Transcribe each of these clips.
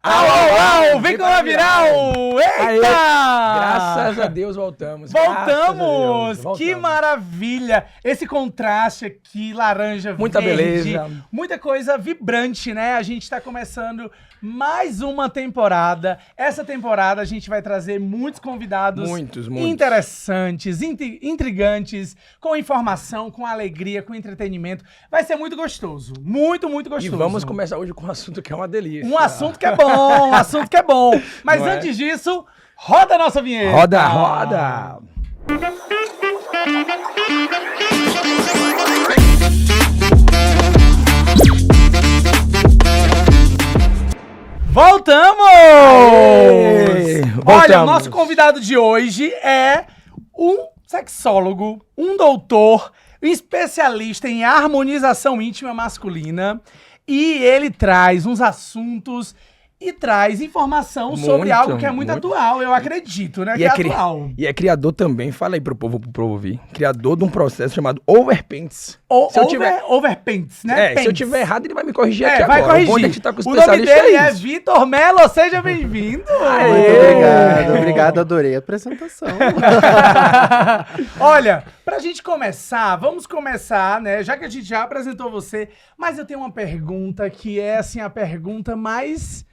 Au! Vem com a viral! Eita! Aê, graças a Deus voltamos. Voltamos! Voltamos. Que maravilha! Esse contraste aqui, laranja, Muita verde, beleza. muita coisa vibrante, né? A gente tá começando mais uma temporada. Essa temporada a gente vai trazer muitos convidados Muitos. interessantes, intrigantes, com informação, com alegria, com entretenimento. Vai ser muito gostoso. Muito gostoso. E vamos começar hoje com um assunto que é uma delícia. Um assunto que é bom, um assunto que é bom. Mas Não é? antes disso, roda a nossa vinheta. Roda! Voltamos! Aê! Olha, o Voltamos. nosso convidado de hoje é um sexólogo, um doutor, especialista em harmonização íntima masculina. E ele traz uns assuntos e traz informação sobre algo que é muito atual, eu acredito, né? E que é é atual. E é criador também, fala aí pro povo ouvir. Criador de um processo chamado Overpants. Overpants, né? Se eu Pants. tiver errado, ele vai me corrigir aqui vai agora. corrigir. O bom de a gente tá com O nome especialista dele é isso. Vitor Mello, seja bem-vindo. Muito obrigado, adorei a apresentação. Olha, pra gente começar, vamos começar, né? Já que a gente já apresentou você, mas eu tenho uma pergunta que é, assim, a pergunta mais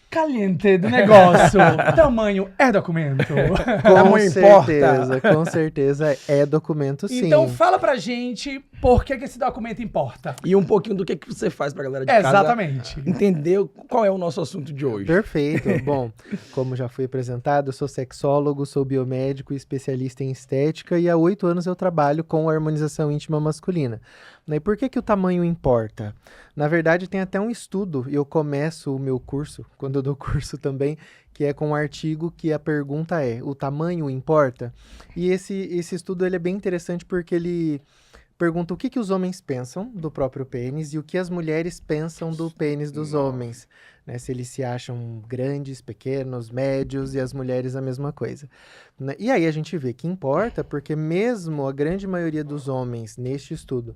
caliente do negócio. Tamanho é documento? Com certeza é documento, sim. Então fala pra gente por que esse documento importa. E um pouquinho do que você faz pra galera de Exatamente. casa entender qual é o nosso assunto de hoje. Perfeito. Bom, como já fui apresentado, eu sou sexólogo, sou biomédico e especialista em estética e há 8 anos eu trabalho com harmonização íntima masculina. E por que o tamanho importa? Na verdade, tem até um estudo, e eu começo o meu curso, quando eu dou curso também, que é com um artigo que a pergunta é, o tamanho importa? E esse estudo ele é bem interessante porque ele pergunta o que os homens pensam do próprio pênis e o que as mulheres pensam do pênis dos homens. Né, se eles se acham grandes, pequenos, médios e as mulheres a mesma coisa. Né? E aí a gente vê que importa porque mesmo a grande maioria dos homens neste estudo,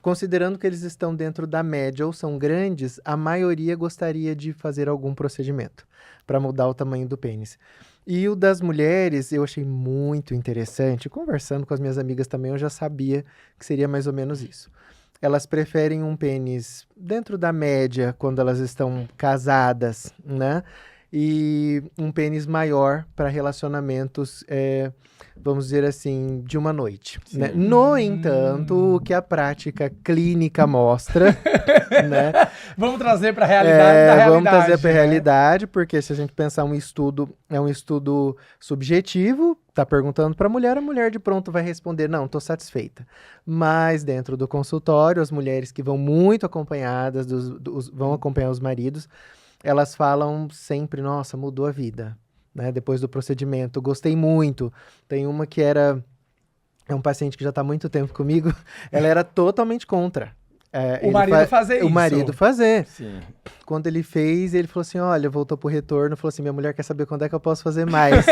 considerando que eles estão dentro da média ou são grandes, a maioria gostaria de fazer algum procedimento para mudar o tamanho do pênis. E o das mulheres eu achei muito interessante. Conversando com as minhas amigas também, eu já sabia que seria mais ou menos isso. Elas preferem um pênis dentro da média quando elas estão casadas, né? E um pênis maior para relacionamentos, vamos dizer assim, de uma noite. Né? No entanto, o que a prática clínica mostra, né? Vamos trazer para a realidade da realidade. Vamos trazer para a né? realidade, porque se a gente pensar um estudo, é um estudo subjetivo, tá perguntando para a mulher de pronto vai responder, não, tô satisfeita. Mas dentro do consultório, as mulheres que vão muito acompanhadas, vão acompanhar os maridos, elas falam sempre, nossa, mudou a vida, né? Depois do procedimento, gostei muito. Tem uma que é um paciente que já está há muito tempo comigo, ela era totalmente contra. O marido fazer isso. O marido fazer. Sim. Quando ele fez, ele falou assim, olha, voltou pro retorno, falou assim, minha mulher quer saber quando é que eu posso fazer mais.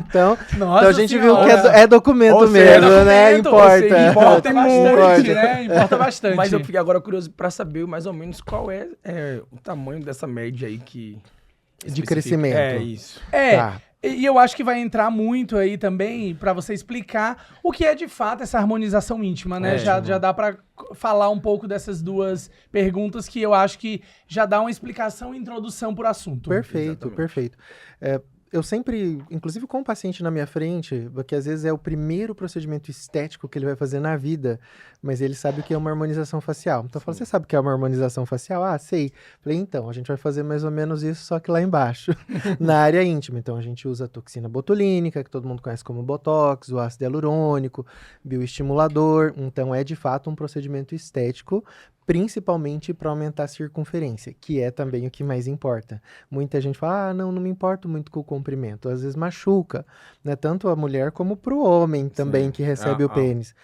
então a gente viu que é documento mesmo, né? Importa. Importa bastante, né? Importa bastante. Mas eu fiquei agora curioso para saber mais ou menos qual é o tamanho dessa média aí que... De crescimento. É isso. Tá. E eu acho que vai entrar muito aí também para você explicar o que é de fato essa harmonização íntima, né? Já dá para falar um pouco dessas duas perguntas que eu acho que já dá uma explicação e introdução pro assunto. Perfeito, Exatamente. perfeito. Eu sempre, inclusive com o paciente na minha frente, porque às vezes é o primeiro procedimento estético que ele vai fazer na vida, mas ele sabe o que é uma harmonização facial. Então eu falo, você sabe o que é uma harmonização facial? Ah, sei. Falei, então, a gente vai fazer mais ou menos isso, só que lá embaixo, na área íntima. Então a gente usa a toxina botulínica, que todo mundo conhece como Botox, o ácido hialurônico, bioestimulador. Então é de fato um procedimento estético, principalmente para aumentar a circunferência, que é também o que mais importa. Muita gente fala, não me importo muito com o comprimento. Às vezes machuca, né? Tanto a mulher como para o homem também, que recebe o pênis.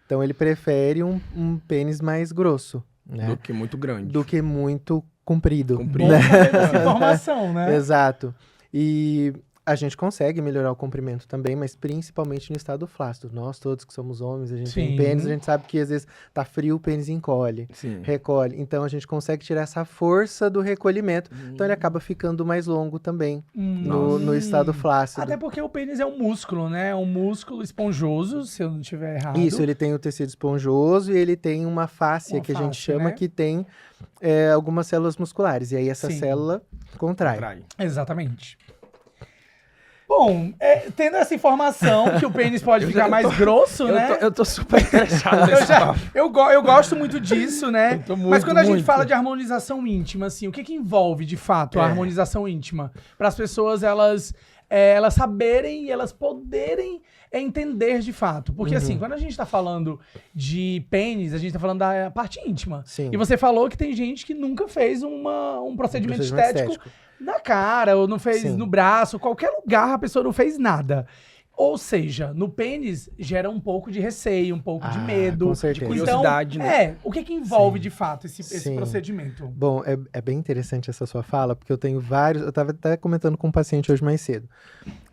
Então ele prefere um pênis mais grosso, né? Do que muito grande. Do que muito comprido. Bom saber dessa informação, né? Exato. E A gente consegue melhorar o comprimento também, mas principalmente no estado flácido. Nós todos que somos homens, a gente tem Sim. pênis, a gente sabe que às vezes tá frio, o pênis encolhe, Sim. recolhe. Então a gente consegue tirar essa força do recolhimento. Então ele acaba ficando mais longo também no estado flácido. Até porque o pênis é um músculo, né? É um músculo esponjoso, se eu não estiver errado. Isso, ele tem o tecido esponjoso e ele tem uma fáscia Uma que a gente fáscia, chama né? que tem algumas células musculares. E aí essa Sim. célula contrai. Trai. Exatamente. Bom, tendo essa informação que o pênis pode ficar mais grosso, né? Eu tô super interessado nesse papo. Eu gosto muito disso, né? Eu tô muito, Mas quando a gente muito. fala de harmonização íntima, assim, o que envolve de fato a harmonização íntima? Para as pessoas elas saberem e elas poderem entender de fato. Porque assim, quando a gente tá falando de pênis, a gente tá falando da parte íntima. Sim. E você falou que tem gente que nunca fez um procedimento estético na cara, ou não fez Sim. no braço, qualquer lugar a pessoa não fez nada. Ou seja, no pênis gera um pouco de receio, um pouco de medo. Com certeza. De curiosidade, né? O que envolve Sim. de fato esse Sim. procedimento? Bom, é bem interessante essa sua fala, porque eu tenho vários... Eu estava até comentando com um paciente hoje mais cedo,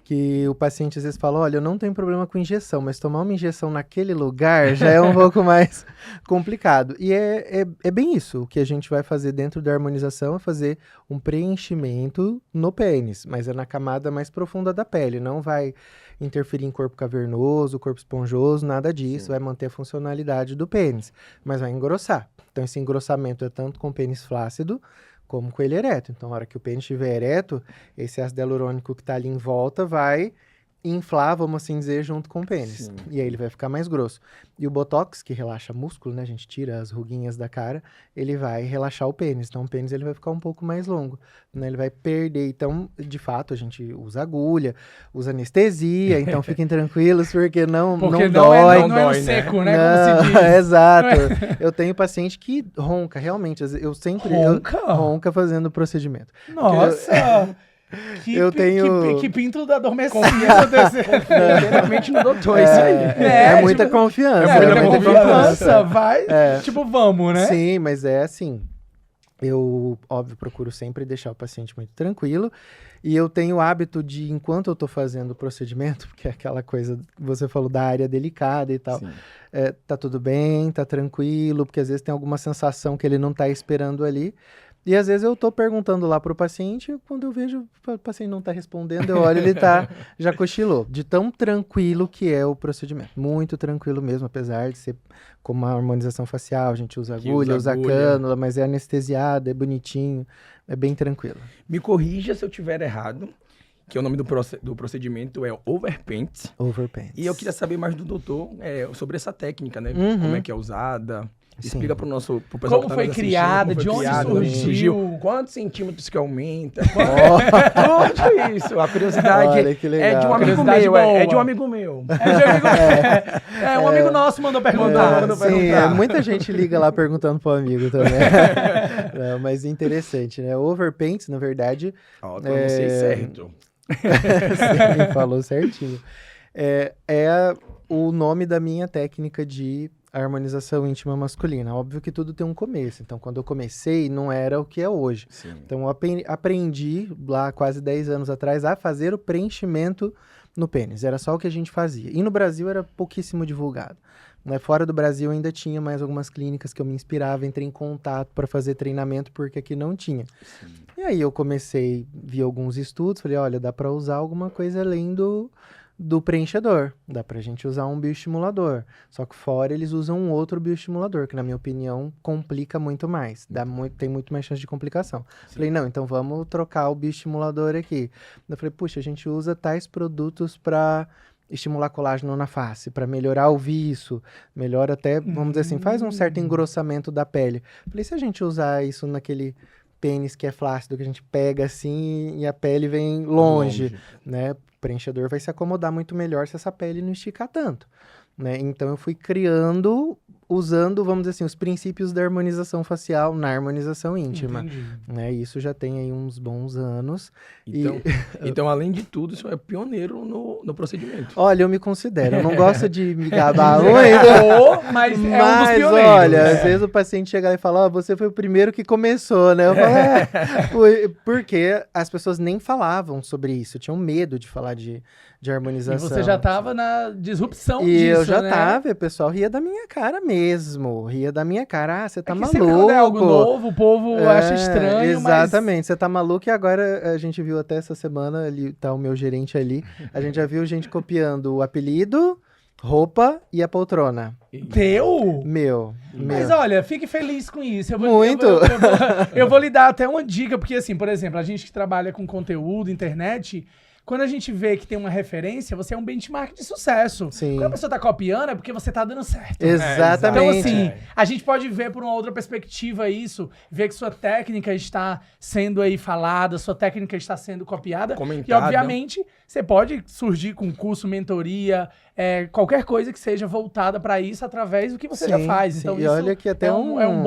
que o paciente às vezes fala, olha, eu não tenho problema com injeção, mas tomar uma injeção naquele lugar já é um pouco mais complicado. E é bem isso, o que a gente vai fazer dentro da harmonização é fazer um preenchimento no pênis, mas é na camada mais profunda da pele, não vai interferir em corpo cavernoso, corpo esponjoso, nada disso, vai manter a funcionalidade do pênis, mas vai engrossar. Então esse engrossamento é tanto com o pênis flácido, como com ele ereto. Então, na hora que o pênis estiver ereto, esse ácido hialurônico que está ali em volta vai inflar, vamos assim dizer, junto com o pênis. Sim. E aí ele vai ficar mais grosso. E o Botox, que relaxa músculo, né? A gente tira as ruguinhas da cara, ele vai relaxar o pênis. Então, o pênis ele vai ficar um pouco mais longo, né? Ele vai perder. Então, de fato, a gente usa agulha, usa anestesia. Então, fiquem tranquilos, porque não Porque não não dói. é no dói, né? seco, né? Não, Como se diz. exato. Eu tenho paciente que ronca, realmente. Eu sempre... Ronca? Ronca fazendo o procedimento. Nossa! Eu tenho- Que pinto da adormecência aconteceu. Inteiramente no doutor, isso aí. É muita tipo, confiança. É muita muita confiança. Vai, tipo, vamos, né? Sim, mas é assim. Eu, óbvio, procuro sempre deixar o paciente muito tranquilo. E eu tenho o hábito de, enquanto eu tô fazendo o procedimento, porque é aquela coisa que você falou da área delicada e tal, Sim. tá tudo bem, tá tranquilo, porque às vezes tem alguma sensação que ele não tá esperando ali. E às vezes eu tô perguntando lá pro paciente, quando eu vejo o paciente não tá respondendo, eu olho, ele já cochilou. De tão tranquilo que é o procedimento. Muito tranquilo mesmo, apesar de ser como a harmonização facial, a gente usa Que agulha, usa usa agulha. cânula, mas é anestesiado, é bonitinho, é bem tranquilo. Me corrija se eu tiver errado, que o nome do procedimento é overpaint. Overpants. E eu queria saber mais do doutor sobre essa técnica, né? Uhum. Como é que é usada. Sim. Explica pro pessoal Como que tá foi nos assistindo, criada, como foi de onde criada, surgiu. quantos centímetros que aumenta, tudo isso. A curiosidade Olha que legal. é de um amigo Curiosidade meu, boa. é de um amigo meu. Um amigo nosso mandou perguntar. Sim, muita gente liga lá perguntando pro amigo também. Não, mas interessante, né? Overpaints, na verdade, Ó, pronunciei certo. sim, falou certinho. O nome da minha técnica de harmonização íntima masculina. Óbvio que tudo tem um começo. Então, quando eu comecei, não era o que é hoje. Sim. Então, eu aprendi lá quase 10 anos atrás a fazer o preenchimento no pênis. Era só o que a gente fazia. E no Brasil era pouquíssimo divulgado. Né? Fora do Brasil ainda tinha mais algumas clínicas que eu me inspirava, entrei em contato para fazer treinamento, porque aqui não tinha. Sim. E aí eu comecei, vi alguns estudos, falei, olha, dá para usar alguma coisa além do preenchedor. Dá pra gente usar um bioestimulador. Só que fora eles usam um outro bioestimulador, que na minha opinião complica muito mais. Tem muito mais chance de complicação. Sim. Falei, não, então vamos trocar o bioestimulador aqui. Eu falei, puxa, a gente usa tais produtos para estimular colágeno na face, para melhorar o viço, melhora até, vamos dizer assim, faz um certo engrossamento da pele. Falei, se a gente usar isso naquele pênis que é flácido, que a gente pega assim e a pele vem longe, né? O preenchedor vai se acomodar muito melhor se essa pele não esticar tanto, né? Então eu fui criando usando, vamos dizer assim, os princípios da harmonização facial na harmonização íntima. Entendi. Né? Isso já tem aí uns bons anos. Então, além de tudo, isso é pioneiro no procedimento. Olha, eu me considero, eu não gosto de me gabar muito. Mas é um dos Mas, pioneiros. olha, às vezes o paciente chega lá e fala, ó, você foi o primeiro que começou, né? Eu falo, porque as pessoas nem falavam sobre isso, tinham medo de falar de E harmonização. você já tava na disrupção E disso, eu já né? tava, e o pessoal ria da minha cara mesmo. Ria da minha cara. Ah, você tá É que maluco. sempre quando é algo novo, o povo acha estranho, Exatamente, você tá maluco. E agora a gente viu até essa semana, ali tá o meu gerente ali, a gente já viu gente copiando o apelido, roupa e a poltrona. Teu? Meu. Mas olha, fique feliz com isso. Muito. Eu vou lhe dar até uma dica, porque assim, por exemplo, a gente que trabalha com conteúdo, internet, quando a gente vê que tem uma referência, você é um benchmark de sucesso. Sim. Quando a pessoa tá copiando, é porque você tá dando certo. Exatamente. Então, assim, a gente pode ver por uma outra perspectiva isso, ver que sua técnica está sendo aí falada, sua técnica está sendo copiada. Comentada. E, obviamente, você pode surgir com curso, mentoria, qualquer coisa que seja voltada para isso através do que você já faz. sim. Então, E isso olha que até é um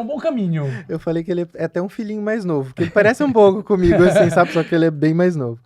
bom caminho. Eu falei que ele é até um filhinho mais novo, porque ele parece um pouco comigo, assim, sabe? Só que ele é bem mais novo.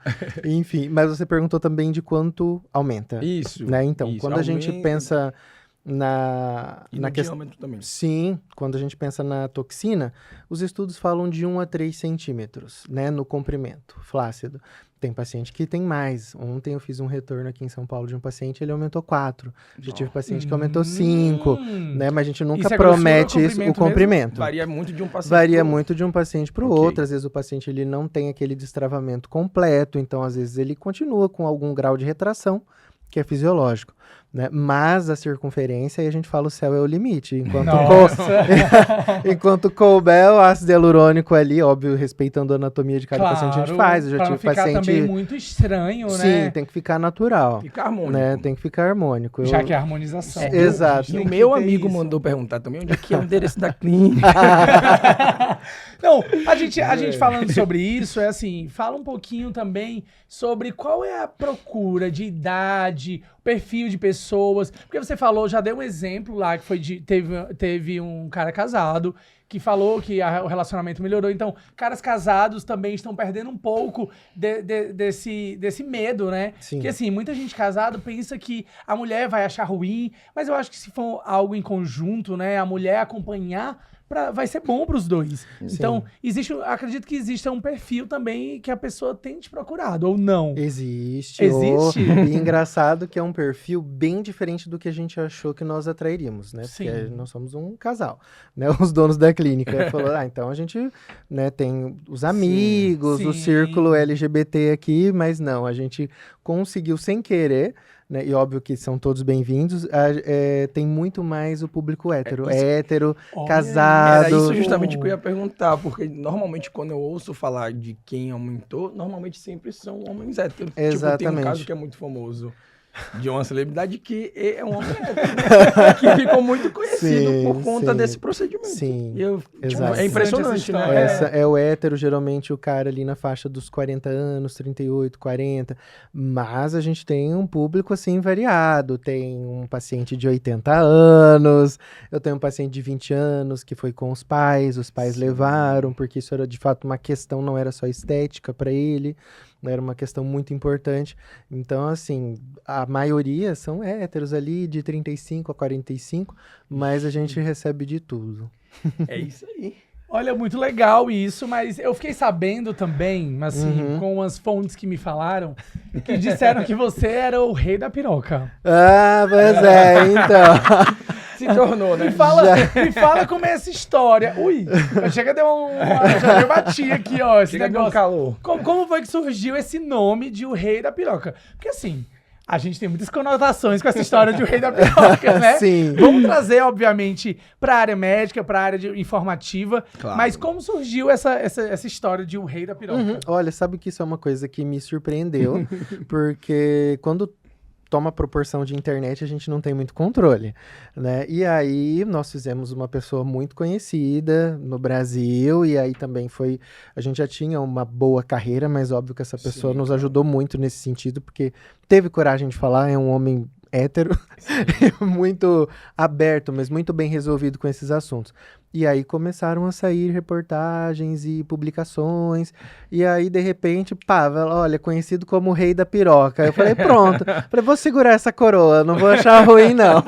Enfim, mas você perguntou também de quanto aumenta. Isso. Né? Então, isso, quando a gente aumenta. pensa na E no questão... diâmetro também. Sim, quando a gente pensa na toxina, os estudos falam de 1 a 3 centímetros, né, no comprimento flácido. Tem paciente que tem mais. Ontem eu fiz um retorno aqui em São Paulo de um paciente, ele aumentou 4. Já tive paciente que aumentou 5, né, mas a gente nunca Isso é promete grossura, isso, o comprimento comprimento. Varia muito de um paciente Varia pro muito de um paciente para o Ok. outro. Às vezes o paciente ele não tem aquele destravamento completo, então às vezes ele continua com algum grau de retração, que é fisiológico, né? Mas a circunferência, aí a gente fala o céu é o limite. Enquanto couber o ácido hialurônico ali, óbvio, respeitando a anatomia de cada paciente, a gente faz. Eu já pra tive não ficar paciente... também muito estranho, Sim, né? tem que ficar natural. Fica harmônico. Né? Tem que ficar harmônico. Já que é a harmonização. Exato. E Tem o que meu ter amigo isso. mandou perguntar também onde é que é o endereço da clínica. Não, a gente falando sobre isso, é assim, fala um pouquinho também sobre qual é a procura de idade, perfil de pessoas, porque você falou, já deu um exemplo lá, que foi teve um cara casado, que falou que o relacionamento melhorou, então caras casados também estão perdendo um pouco desse medo, né? Sim. Porque assim, muita gente casada pensa que a mulher vai achar ruim, mas eu acho que se for algo em conjunto, né, a mulher acompanhar, vai ser bom para os dois. Então, acredito que exista um perfil também que a pessoa tem te procurado, ou não. Existe. Existe? E engraçado que é um perfil bem diferente do que a gente achou que nós atrairíamos, né? Sim. Porque nós somos um casal, né? Os donos da clínica falaram, então a gente, né, tem os amigos, o Sim. círculo LGBT aqui, mas não, a gente conseguiu sem querer, né? E óbvio que são todos bem-vindos, tem muito mais o público hétero. Hétero, Olha, casado. Era isso justamente que eu ia perguntar, porque normalmente quando eu ouço falar de quem aumentou, normalmente sempre são homens héteros. Tipo, tem um Exatamente. caso que é muito famoso de uma celebridade que é um homem hétero, que ficou muito conhecido Sim, por conta sim. desse procedimento. Sim, E eu, exato. é impressionante, Essa né? Essa é o hétero, geralmente o cara ali na faixa dos 40 anos, 38, 40. Mas a gente tem um público assim variado. Tem um paciente de 80 anos, eu tenho um paciente de 20 anos que foi com os pais levaram, porque isso era de fato uma questão, não era só estética para ele, era uma questão muito importante. Então, assim, a maioria são héteros ali de 35 a 45, mas a gente recebe de tudo. É isso aí. Olha, muito legal isso, mas eu fiquei sabendo também, assim, com as fontes que me falaram, que disseram que você era o rei da piroca. Ah, pois é, então. Se tornou, né? Me fala como é essa história. Ui, chega deu já deu bati aqui, ó, esse Chega de um negócio. calor. Como foi que surgiu esse nome de o rei da piroca? Porque assim, a gente tem muitas conotações com essa história de o rei da piroca, né? Sim. Vamos trazer, obviamente, para a área médica, para a área informativa. Claro. Mas como surgiu essa história de o rei da piroca? Olha, sabe que isso é uma coisa que me surpreendeu, porque quando toma proporção de internet, a gente não tem muito controle, né? E aí, nós fizemos uma pessoa muito conhecida no Brasil, e aí também a gente já tinha uma boa carreira, mas óbvio que essa pessoa nos ajudou muito nesse sentido, porque teve coragem de falar, é um homem hétero, muito aberto, mas muito bem resolvido com esses assuntos. E aí começaram a sair reportagens e publicações, e aí de repente, pá, olha, conhecido como o rei da piroca. Eu falei, pronto, falei, vou segurar essa coroa, não vou achar ruim não.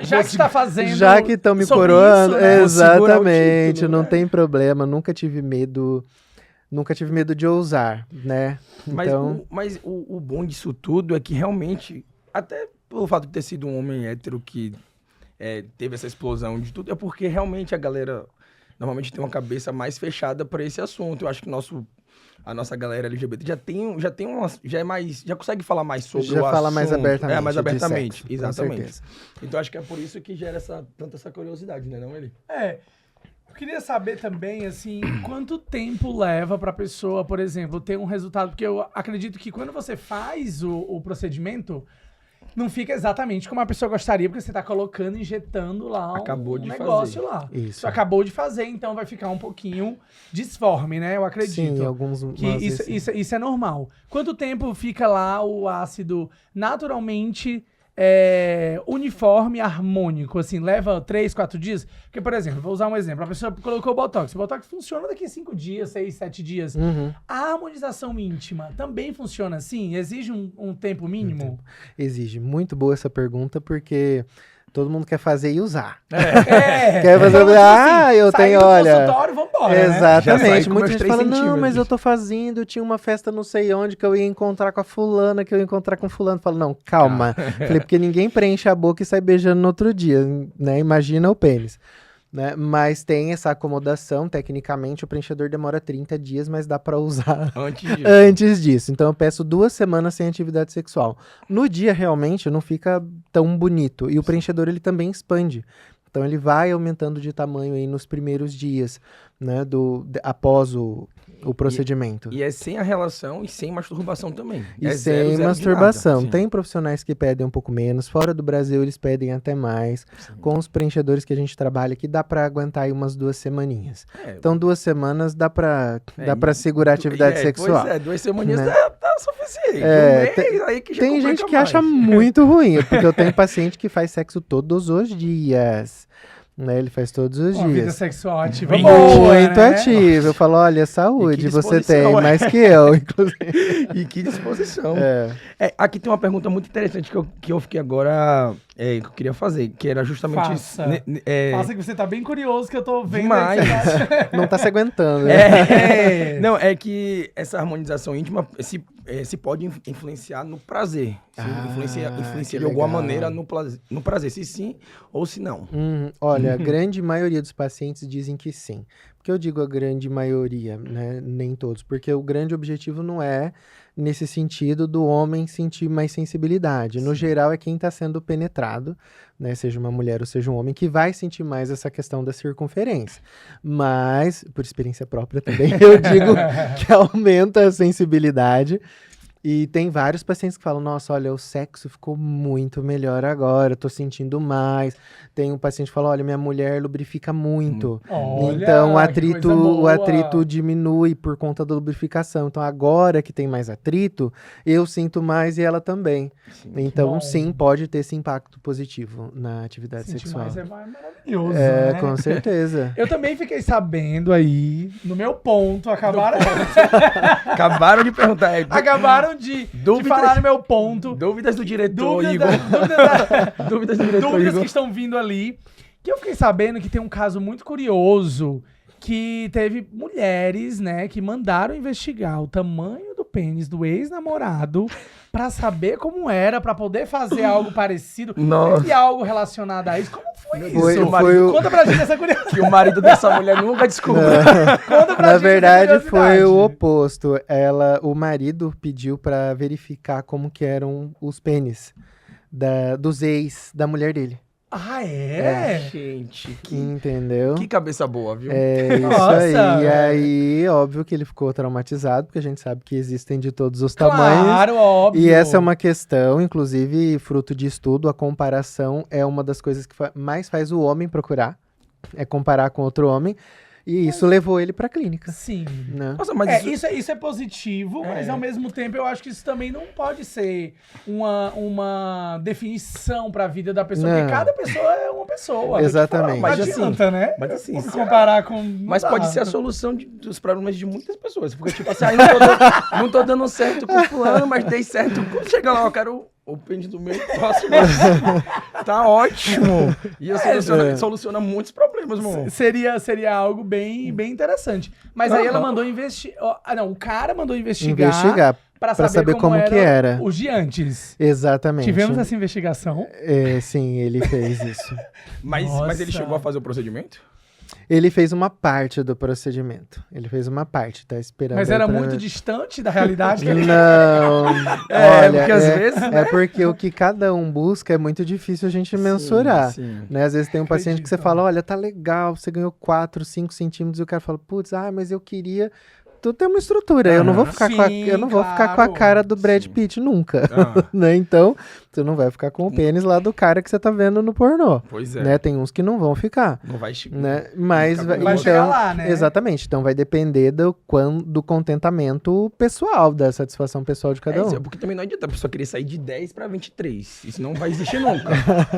Já que está fazendo Já que estão me sobre coroando, isso, né? exatamente, título, não né? tem problema, nunca tive medo de ousar, né? Mas, Então, o bom disso tudo é que realmente, até pelo fato de ter sido um homem hétero que teve essa explosão de tudo, é porque realmente a galera normalmente tem uma cabeça mais fechada para esse assunto. Eu acho que a nossa galera LGBT já consegue falar mais sobre já o fala mais assunto. abertamente. Mais de abertamente, sexo, com exatamente. certeza. Então acho que é por isso que gera tanta essa curiosidade, né, não, Eli? Eu queria saber também, assim, quanto tempo leva pra pessoa, por exemplo, ter um resultado, porque eu acredito que quando você faz o procedimento, não fica exatamente como a pessoa gostaria, porque você tá colocando, injetando lá Acabou um de negócio fazer. lá. Isso. Você acabou de fazer, então vai ficar um pouquinho disforme, né? Eu acredito. Sim, alguns Que umas vezes, isso é normal. Quanto tempo fica lá o ácido naturalmente uniforme, harmônico? Assim, leva 3, 4 dias? Porque, por exemplo, vou usar um exemplo. A pessoa colocou o Botox. O Botox funciona daqui a 5 dias, 6, 7 dias. Uhum. A harmonização íntima também funciona assim? Exige um tempo mínimo? Exige. Muito boa essa pergunta, porque todo mundo quer fazer e usar. Quer fazer- eu tenho, olha, consultório, vambora, né? Já saí Exatamente. com Muita meus gente 3 fala, não, centímetros. mas eu tô fazendo, tinha uma festa não sei onde, que eu ia encontrar com a fulana, que eu ia encontrar com fulano. Falo, não, calma. Falei, porque ninguém preenche a boca e sai beijando no outro dia, né? Imagina o pênis. Né? Mas tem essa acomodação, tecnicamente o preenchedor demora 30 dias, mas dá pra usar Antes disso. antes disso. Então eu peço 2 semanas sem atividade sexual. No dia realmente não fica tão bonito. E o preenchedor ele também expande. Então ele vai aumentando de tamanho aí nos primeiros dias, né, após o procedimento. E é sem a relação e sem masturbação também. E É sem 0, 0 de masturbação. nada. Sim. Tem profissionais que pedem um pouco menos. Fora do Brasil, eles pedem até mais. Com os preenchedores que a gente trabalha aqui, dá pra aguentar aí umas 2 semaninhas. Então, 2 semanas dá pra segurar a atividade sexual. Pois 2 semaninhas Né? tá suficiente. Aí que já Tem complica gente que mais. acha muito ruim, porque eu tenho paciente que faz sexo todos os dias. Né? Ele faz todos os Uma vida dias. sexual ativa Muito boa, né? ativo. Eu falo, olha, saúde, E que você disposição, tem mais que eu, inclusive. E que disposição. É. Aqui tem uma pergunta muito interessante que eu fiquei agora... que eu queria fazer, que era justamente... Faça. é, Faça que você tá bem curioso, que eu tô vendo. Demais. aí que você tá- Não tá se aguentando. Né? Não, é que essa harmonização íntima se pode influenciar no prazer. Influencia que de alguma legal. maneira no prazer. Se sim ou se não. Olha, a grande maioria dos pacientes dizem que sim. Por que eu digo a grande maioria, né? Nem todos. Porque o grande objetivo não é nesse sentido do homem sentir mais sensibilidade. No geral, é quem está sendo penetrado, né? Seja uma mulher ou seja um homem, que vai sentir mais essa questão da circunferência. Mas, por experiência própria também, eu digo que aumenta a sensibilidade. E tem vários pacientes que falam, nossa, olha, o sexo ficou muito melhor agora, eu tô sentindo mais. Tem um paciente que fala, olha, minha mulher lubrifica muito. Olha, Então que coisa o boa. atrito diminui por conta da lubrificação. Então agora que tem mais atrito, eu sinto mais e ela também. Então bom. sim, pode ter esse impacto positivo na atividade Sentir sexual. mais é maravilhoso, É, né? com certeza. Eu também fiquei sabendo aí, no meu ponto, acabaram Acabaram de perguntar. de Dúvidas- falar no meu ponto. Dúvidas do diretor, Dúvidas, Igor. Dúvidas do diretor, dúvidas Igor. que estão vindo ali. Que eu fiquei sabendo que tem um caso muito curioso, que teve mulheres, né, que mandaram investigar o tamanho do pênis do ex-namorado pra saber como era, pra poder fazer algo parecido. Nossa. Teve algo relacionado a isso? Como foi isso? Foi o- Conta pra gente essa curiosidade. Que o marido dessa mulher nunca descobriu. Conta pra Na gente verdade, essa foi curiosidade. o oposto. O marido pediu pra verificar como que eram os pênis dos ex da mulher dele. Ah, é? Gente, Entendeu? que cabeça boa, viu? É isso Nossa, aí. E velho. aí, óbvio que ele ficou traumatizado, porque a gente sabe que existem de todos os tamanhos. Claro, óbvio. E essa é uma questão, inclusive, fruto de estudo, a comparação é uma das coisas que mais faz o homem procurar, é comparar com outro homem. E isso levou ele pra clínica, Sim. né? Nossa, mas Isso é positivo, mas ao mesmo tempo eu acho que isso também não pode ser uma definição pra vida da pessoa, Não. porque cada pessoa é uma pessoa. Exatamente. Não Mas adianta, né? mas assim, Se comparar com... Mas não pode dá. ser a solução dos problemas de muitas pessoas. Porque, tipo assim, não tô dando certo com fulano, mas dei certo. Quando chega lá, eu quero o pênis do meio próximo. Tá ótimo. E soluciona muitos problemas, mano. Seria algo bem interessante. Mas aí ela mandou investigar... o cara mandou Investigar pra pra saber como que era. os de antes. Exatamente. Tivemos essa investigação. Sim, ele fez isso. Mas ele Nossa. chegou a fazer o procedimento? Ele fez uma parte do procedimento. Ele fez uma parte, tá esperando. Mas aí era pra- muito distante da realidade que ele... Não. Olha, porque às vezes, é porque o que cada um busca é muito difícil a gente mensurar. Sim. Né? Às vezes tem um paciente que você Acredito. fala, olha, tá legal, você ganhou 4, 5 centímetros, e o cara fala, putz, mas eu queria... Tu tem uma estrutura, eu não vou ficar com a, Sim, eu não vou ficar com a claro. cara do Brad Sim. Pitt nunca, Ah, né? Então, você não vai ficar com o pênis lá do cara que você tá vendo no pornô, pois é. né? Tem uns que não vão ficar, Não vai né? Mas Vai Vai então, chegar lá, né? exatamente, então vai depender do contentamento pessoal, da satisfação pessoal de cada isso, um. porque também não adianta a pessoa querer sair de 10 pra 23. Isso não vai existir nunca.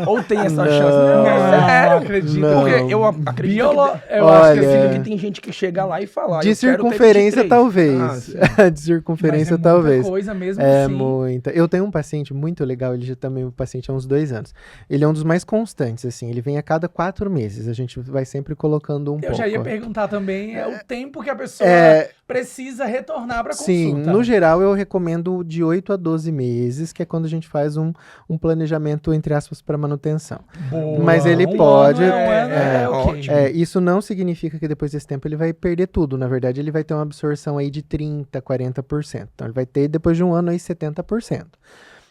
Ou tem essa Não. chance. Não, é Não, sério. acredito. Não. Porque eu acredito Eu Olha, acho que assim, que tem gente que chega lá e fala. De "Eu quero ter circunferência, 23." talvez. Ah, sim. De circunferência, mas é talvez. muita coisa mesmo É assim. muita. Eu tenho um paciente muito legal, ele já também é um paciente há uns 2 anos. Ele é um dos mais constantes, assim. Ele vem a cada 4 meses. A gente vai sempre colocando um Eu pouco. já ia perguntar também, é o tempo que a pessoa É, precisa retornar pra sim, consulta. no geral eu recomendo de 8 a 12 meses, que é quando a gente faz um planejamento, entre aspas, para manutenção. Boa. Mas ele Um pode- ano é ok. ótimo. Isso não significa que depois desse tempo ele vai perder tudo. Na verdade, ele vai ter uma absorção aí de 30, 40%. Então, ele vai ter, depois de um ano, aí 70%.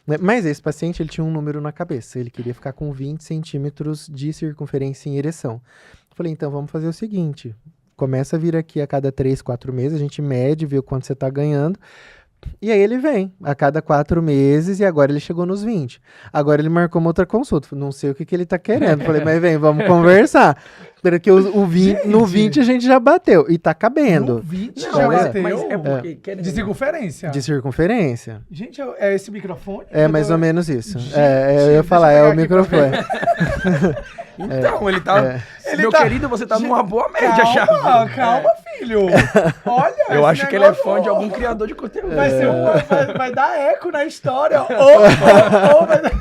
Né? Mas esse paciente, ele tinha um número na cabeça. Ele queria ficar com 20 centímetros de circunferência em ereção. Falei, então, vamos fazer o seguinte. Começa a vir aqui a cada 3, 4 meses. A gente mede, vê o quanto você está ganhando. E aí ele vem a cada 4 meses e agora ele chegou nos 20. Agora ele marcou uma outra consulta. Falei, não sei o que ele tá querendo. Falei, mas vem, vamos conversar. Porque no 20 a gente já bateu e tá cabendo. No 20 Não, já mas bateu. é porque... querendo- De circunferência. De circunferência. Gente, é esse microfone? É Eu mais tô- ou menos isso. Gente, Eu ia deixa falar, eu é o pegar aqui pra microfone. Então, ele tá... É. Ele Meu tá- querido, você tá numa boa média já. Calma, filho. Olha, Eu esse acho que ele é negócio, fã de ó, algum criador de conteúdo. Vai ser vai dar eco na história. Vai dar...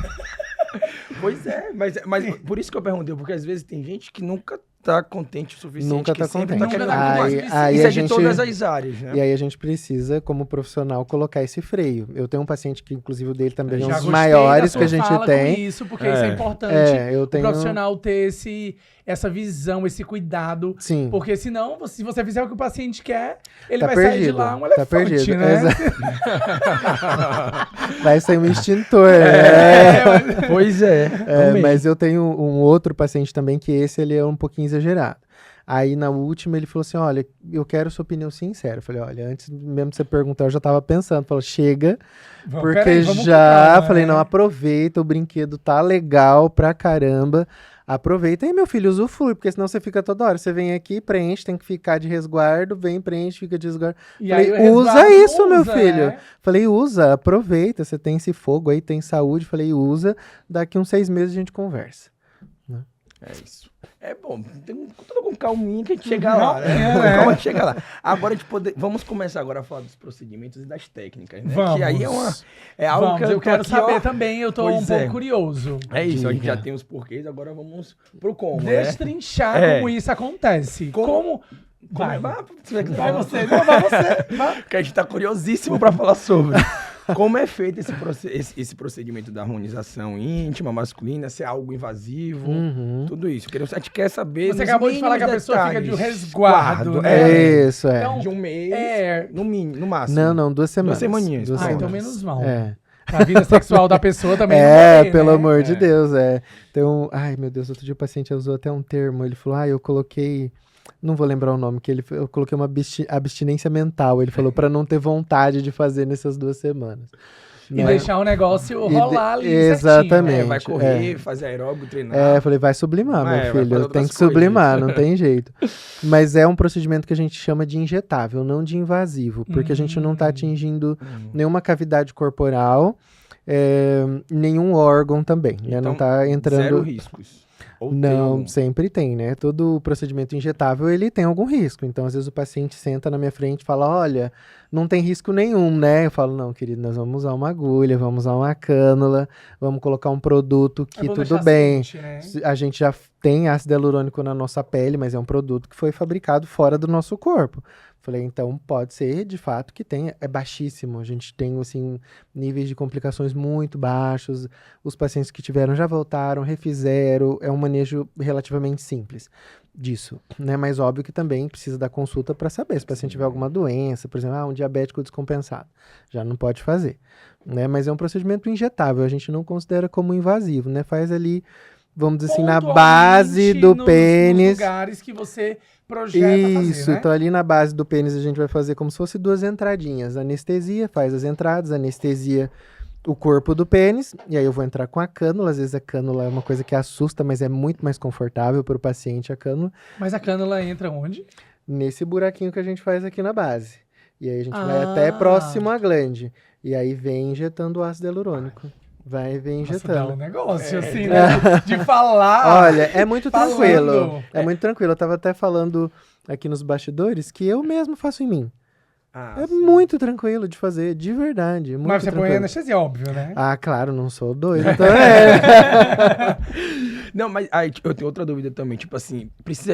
Pois é, mas por isso que eu perguntei, porque às vezes tem gente que nunca tá contente o suficiente. Nunca que tá sempre contente. querendo Nunca tá algo mais. contente. Aí Isso a é de gente- todas as áreas, né? E aí a gente precisa, como profissional, colocar esse freio. Eu tenho um paciente que, inclusive, o dele também é um Já dos gostei maiores da que a sua gente fala com tem. isso, porque isso é importante. Eu O tenho... profissional ter essa visão, esse cuidado. Sim. Porque senão, se você fizer o que o paciente quer, ele Tá vai sair de perdido, lá um tá elefante, perdido. né? Vai sair um extintor. Pois é. Mas eu tenho um outro paciente também que ele é um pouquinho exagerado. Aí na última ele falou assim, olha, eu quero sua opinião sincera. Eu falei, olha, antes mesmo de você perguntar, eu já tava pensando. Falou, chega, porque Peraí, vamos com já... calma, Falei, né? não, aproveita, o brinquedo tá legal pra caramba. Aproveita aí, meu filho, usufrui, porque senão você fica toda hora. Você vem aqui, preenche, tem que ficar de resguardo, vem, preenche, fica de resguardo. E Falei, aí o usa resguardo isso, não meu usa, filho. né? Falei, usa, aproveita, você tem esse fogo aí, tem saúde. Falei, usa, daqui uns 6 meses a gente conversa. É isso. É bom, tudo com calminha que a gente chega lá, né? É, Com né? calma a gente chega lá. Agora vamos começar agora a falar dos procedimentos e das técnicas, né? Vamos. Que aí é algo Vamos, que eu tô quero aqui, saber ó. também, eu tô Pois um pouco é. curioso. É isso, a gente Diga. já tem os porquês, agora vamos pro como, né? Destrinchar É. como isso acontece. Como... Vai, Vai vai você, não, vai você. Vai. Que a gente tá curiosíssimo pra falar sobre. Como é feito esse procedimento da harmonização íntima, masculina, se é algo invasivo, Uhum. tudo isso. A gente quer saber. Você nos acabou de falar que a mínimos pessoa fica de detalhes. resguardo, né? É. Isso, é. Então, De um mês, É. no mínimo, no máximo. Não, 2 semanas. semaninhas. Duas Ah, então semanas. menos mal. É. A vida sexual da pessoa também não É, morrer, pelo né? amor de É. Deus, é. Então, ai meu Deus, outro dia o paciente usou até um termo, ele falou, eu coloquei, não vou lembrar o nome, eu coloquei uma abstinência mental, ele falou, pra não ter vontade de fazer nessas 2 semanas. E né? deixar o negócio rolar ali Exatamente. certinho. vai correr, fazer aeróbico, treinar. Eu falei, vai sublimar, Vai meu fazer filho. Tem outras que sublimar, coisas. não tem jeito. Mas é um procedimento que a gente chama de injetável, não de invasivo. Porque a gente não tá atingindo nenhuma cavidade corporal, nenhum órgão também, né? Não Então, tá entrando... Zero riscos. Ou tem Não, algum? sempre tem, né? Todo procedimento injetável, ele tem algum risco. Então, às vezes o paciente senta na minha frente e fala, olha, não tem risco nenhum, né? Eu falo, não, querido, nós vamos usar uma agulha, vamos usar uma cânula, vamos colocar um produto que bom tudo deixar bem. ciente, né? A gente já tem ácido hialurônico na nossa pele, mas é um produto que foi fabricado fora do nosso corpo. Falei, então pode ser de fato que tenha, é baixíssimo. A gente tem assim níveis de complicações muito baixos. Os pacientes que tiveram já voltaram, refizeram. É um manejo relativamente simples disso, né? Mas óbvio que também precisa da consulta para saber se o paciente tiver alguma doença, por exemplo, um diabético descompensado, já não pode fazer, né? Mas é um procedimento injetável, a gente não considera como invasivo, né? Faz ali, vamos dizer assim, na base do pênis. Nos lugares que você projeta Isso, fazer, né? então ali na base do pênis a gente vai fazer como se fosse 2 entradinhas. Anestesia, faz as entradas, anestesia o corpo do pênis, e aí eu vou entrar com a cânula. Às vezes a cânula é uma coisa que assusta, mas é muito mais confortável para o paciente a cânula. Mas a cânula entra onde? Nesse buraquinho que a gente faz aqui na base. E aí a gente vai até próximo à glande. E aí vem injetando o ácido hialurônico. Vai, vem Nossa, injetando. dá um negócio, assim, né? De falar. Olha, é muito falando. tranquilo. É muito tranquilo. Eu tava até falando aqui nos bastidores que eu mesmo faço em mim. É muito tranquilo de fazer, de verdade. Muito Mas você põe tranquilo. anestesia, óbvio, né? Ah, claro, não sou doido. Então Não, mas aí, eu tenho outra dúvida também. Tipo assim, precisa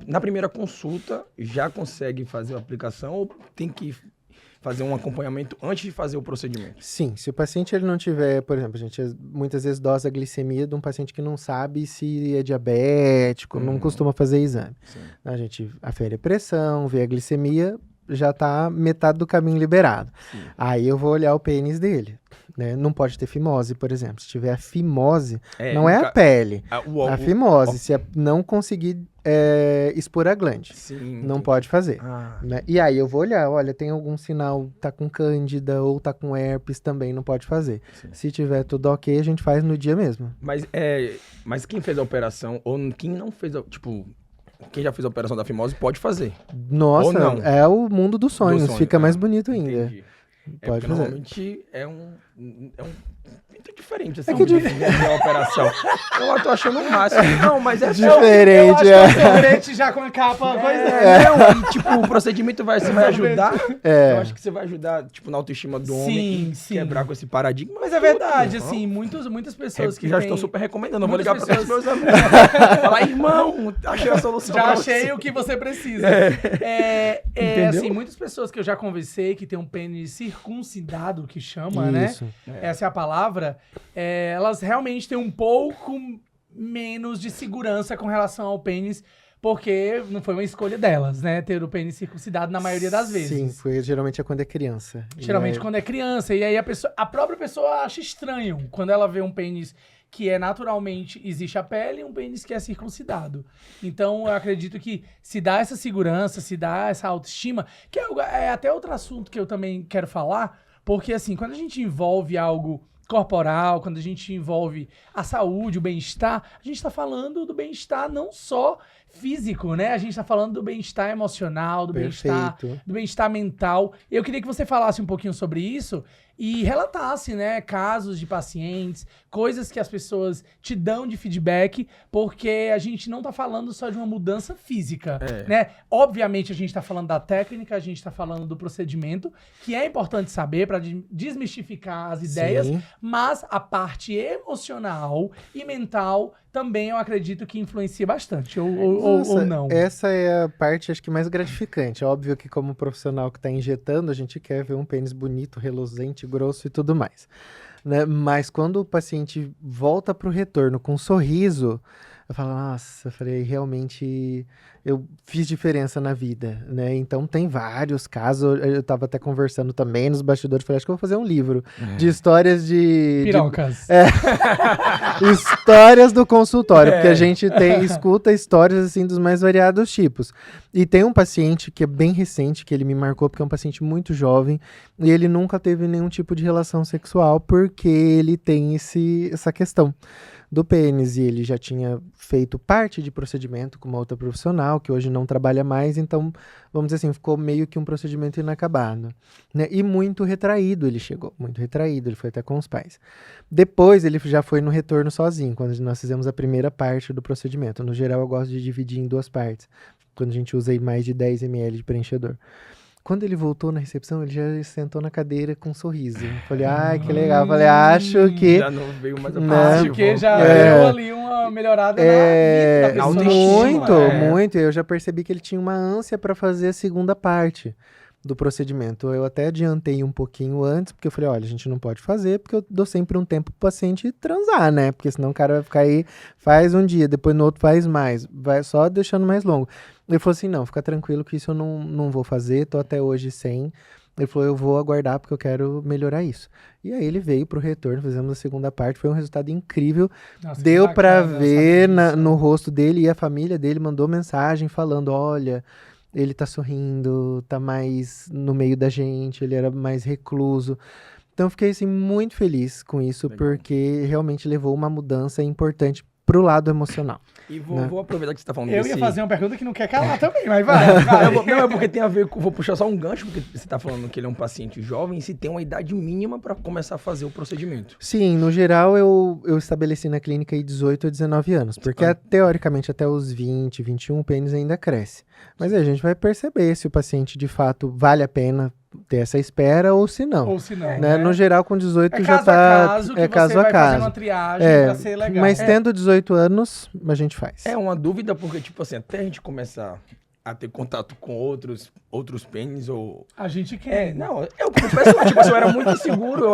na primeira consulta, já consegue fazer a aplicação ou tem que fazer um acompanhamento antes de fazer o procedimento? Sim, se o paciente ele não tiver, por exemplo, a gente muitas vezes dosa a glicemia de um paciente que não sabe se é diabético, não costuma fazer exame. Sim. A gente afere a pressão, vê a glicemia, já tá metade do caminho liberado. Sim. Aí eu vou olhar o pênis dele, né? Não pode ter fimose, por exemplo. Se tiver a fimose, não é a pele, a fimose. Se não conseguir expor a glande, Sim, não pode fazer. Ah, Né? E aí eu vou olhar, olha, tem algum sinal, tá com cândida ou tá com herpes, também não pode fazer. sim. Se tiver tudo ok, a gente faz no dia mesmo. Mas quem fez a operação ou quem não fez, tipo, quem já fez a operação da fimose pode fazer. Nossa, Ou não. é o mundo dos sonhos, sonho, fica mais ah, bonito ainda. Entendi. Pode porque fazer. normalmente é muito diferente assim, É que a operação. Eu tô achando o máximo. Não, mas é Diferente, Eu acho que é sorvete já com a capa, pois é. Não, e, tipo, o procedimento você vai ajudar. Eu acho que você vai ajudar, tipo, na autoestima do homem, Sim. quebrar com esse paradigma. Mas é verdade, Tudo. assim, muitas pessoas que já têm... estou super recomendando. Eu vou muitas ligar para os pessoas- meus amigos. Falar, irmão, achei a solução. Já pra achei você. o que você precisa. Entendeu? Assim, muitas pessoas que eu já conversei que tem um pênis circuncidado, que chama, né? Isso. Essa é a palavra. Elas realmente têm um pouco menos de segurança com relação ao pênis, porque não foi uma escolha delas, né? Ter o pênis circuncidado na maioria das vezes. Sim, geralmente é quando é criança. Geralmente quando é criança. E aí a própria pessoa acha estranho quando ela vê um pênis que é naturalmente, existe a pele, e um pênis que é circuncidado. Então, eu acredito que se dá essa segurança, se dá essa autoestima, que é até outro assunto que eu também quero falar, porque assim, quando a gente envolve algo corporal, quando a gente envolve a saúde, o bem-estar, a gente está falando do bem-estar não só físico, né? A gente está falando do bem-estar emocional, do bem-estar mental. Eu queria que você falasse um pouquinho sobre isso e relatasse, né, casos de pacientes, coisas que as pessoas te dão de feedback, porque a gente não tá falando só de uma mudança física, né? Obviamente a gente tá falando da técnica, a gente tá falando do procedimento, que é importante saber para desmistificar as ideias, Sim. mas a parte emocional e mental também eu acredito que influencia bastante, ou não. Essa é a parte, acho que, mais gratificante. Óbvio que como profissional que está injetando, a gente quer ver um pênis bonito, reluzente, grosso e tudo mais. Né? Mas quando o paciente volta para o retorno com um sorriso, eu falo, nossa, eu falei, realmente, eu fiz diferença na vida, né? Então tem vários casos. Eu tava até conversando também nos bastidores, falei, acho que eu vou fazer um livro de histórias de Pirocas. histórias do consultório, porque a gente escuta histórias assim dos mais variados tipos. E tem um paciente que é bem recente, que ele me marcou, porque é um paciente muito jovem, e ele nunca teve nenhum tipo de relação sexual, porque ele tem essa questão do pênis, e ele já tinha feito parte de procedimento com uma outra profissional, que hoje não trabalha mais, então, vamos dizer assim, ficou meio que um procedimento inacabado, né? E muito retraído ele chegou, muito retraído, ele foi até com os pais. Depois ele já foi no retorno sozinho, quando nós fizemos a primeira parte do procedimento. No geral, eu gosto de dividir em 2 partes, quando a gente usa aí mais de 10 ml de preenchedor. Quando ele voltou na recepção, ele já sentou na cadeira com um sorriso. Falei, ai, que legal. Falei, acho que... Já não veio mais a Né? parte. Acho que já É. deu ali uma melhorada na vida da pessoa. Muito, autoestima, muito. Eu já percebi que ele tinha uma ânsia para fazer a segunda parte do procedimento. Eu até adiantei um pouquinho antes, porque eu falei, olha, a gente não pode fazer, porque eu dou sempre um tempo pro paciente transar, né? Porque senão o cara vai ficar aí, faz um dia, depois no outro faz mais. Vai só deixando mais longo. Ele falou assim, não, fica tranquilo que isso eu não vou fazer, tô até hoje sem. Ele falou, eu vou aguardar porque eu quero melhorar isso. E aí ele veio pro retorno, fizemos a segunda parte, foi um resultado incrível. Nossa, que Deu pra bacana ver saber disso. no rosto dele, e a família dele mandou mensagem falando, olha, ele tá sorrindo, tá mais no meio da gente, ele era mais recluso. Então eu fiquei assim muito feliz com isso, Legal. porque realmente levou uma mudança importante pro lado emocional. E Né? vou aproveitar que você tá falando Eu desse... ia fazer uma pergunta que não quer calar também, mas vai. Não, é porque tem a ver com... Vou puxar só um gancho, porque você tá falando que ele é um paciente jovem, se tem uma idade mínima pra começar a fazer o procedimento. Sim, no geral eu estabeleci na clínica aí 18 a 19 anos, porque teoricamente até os 20, 21 o pênis ainda cresce. Mas aí a gente vai perceber se o paciente de fato vale a pena ter essa espera ou se não. Ou se não, Né? né? No geral, com 18 É já caso tá. a caso, que É caso você a vai fazendo caso. uma triagem É, pra ser legal. mas tendo 18 anos, a gente faz. É uma dúvida, porque, tipo assim, até a gente começar a ter contato com outros pênis ou... A gente quer. Não, eu confesso, tipo assim, eu era muito inseguro,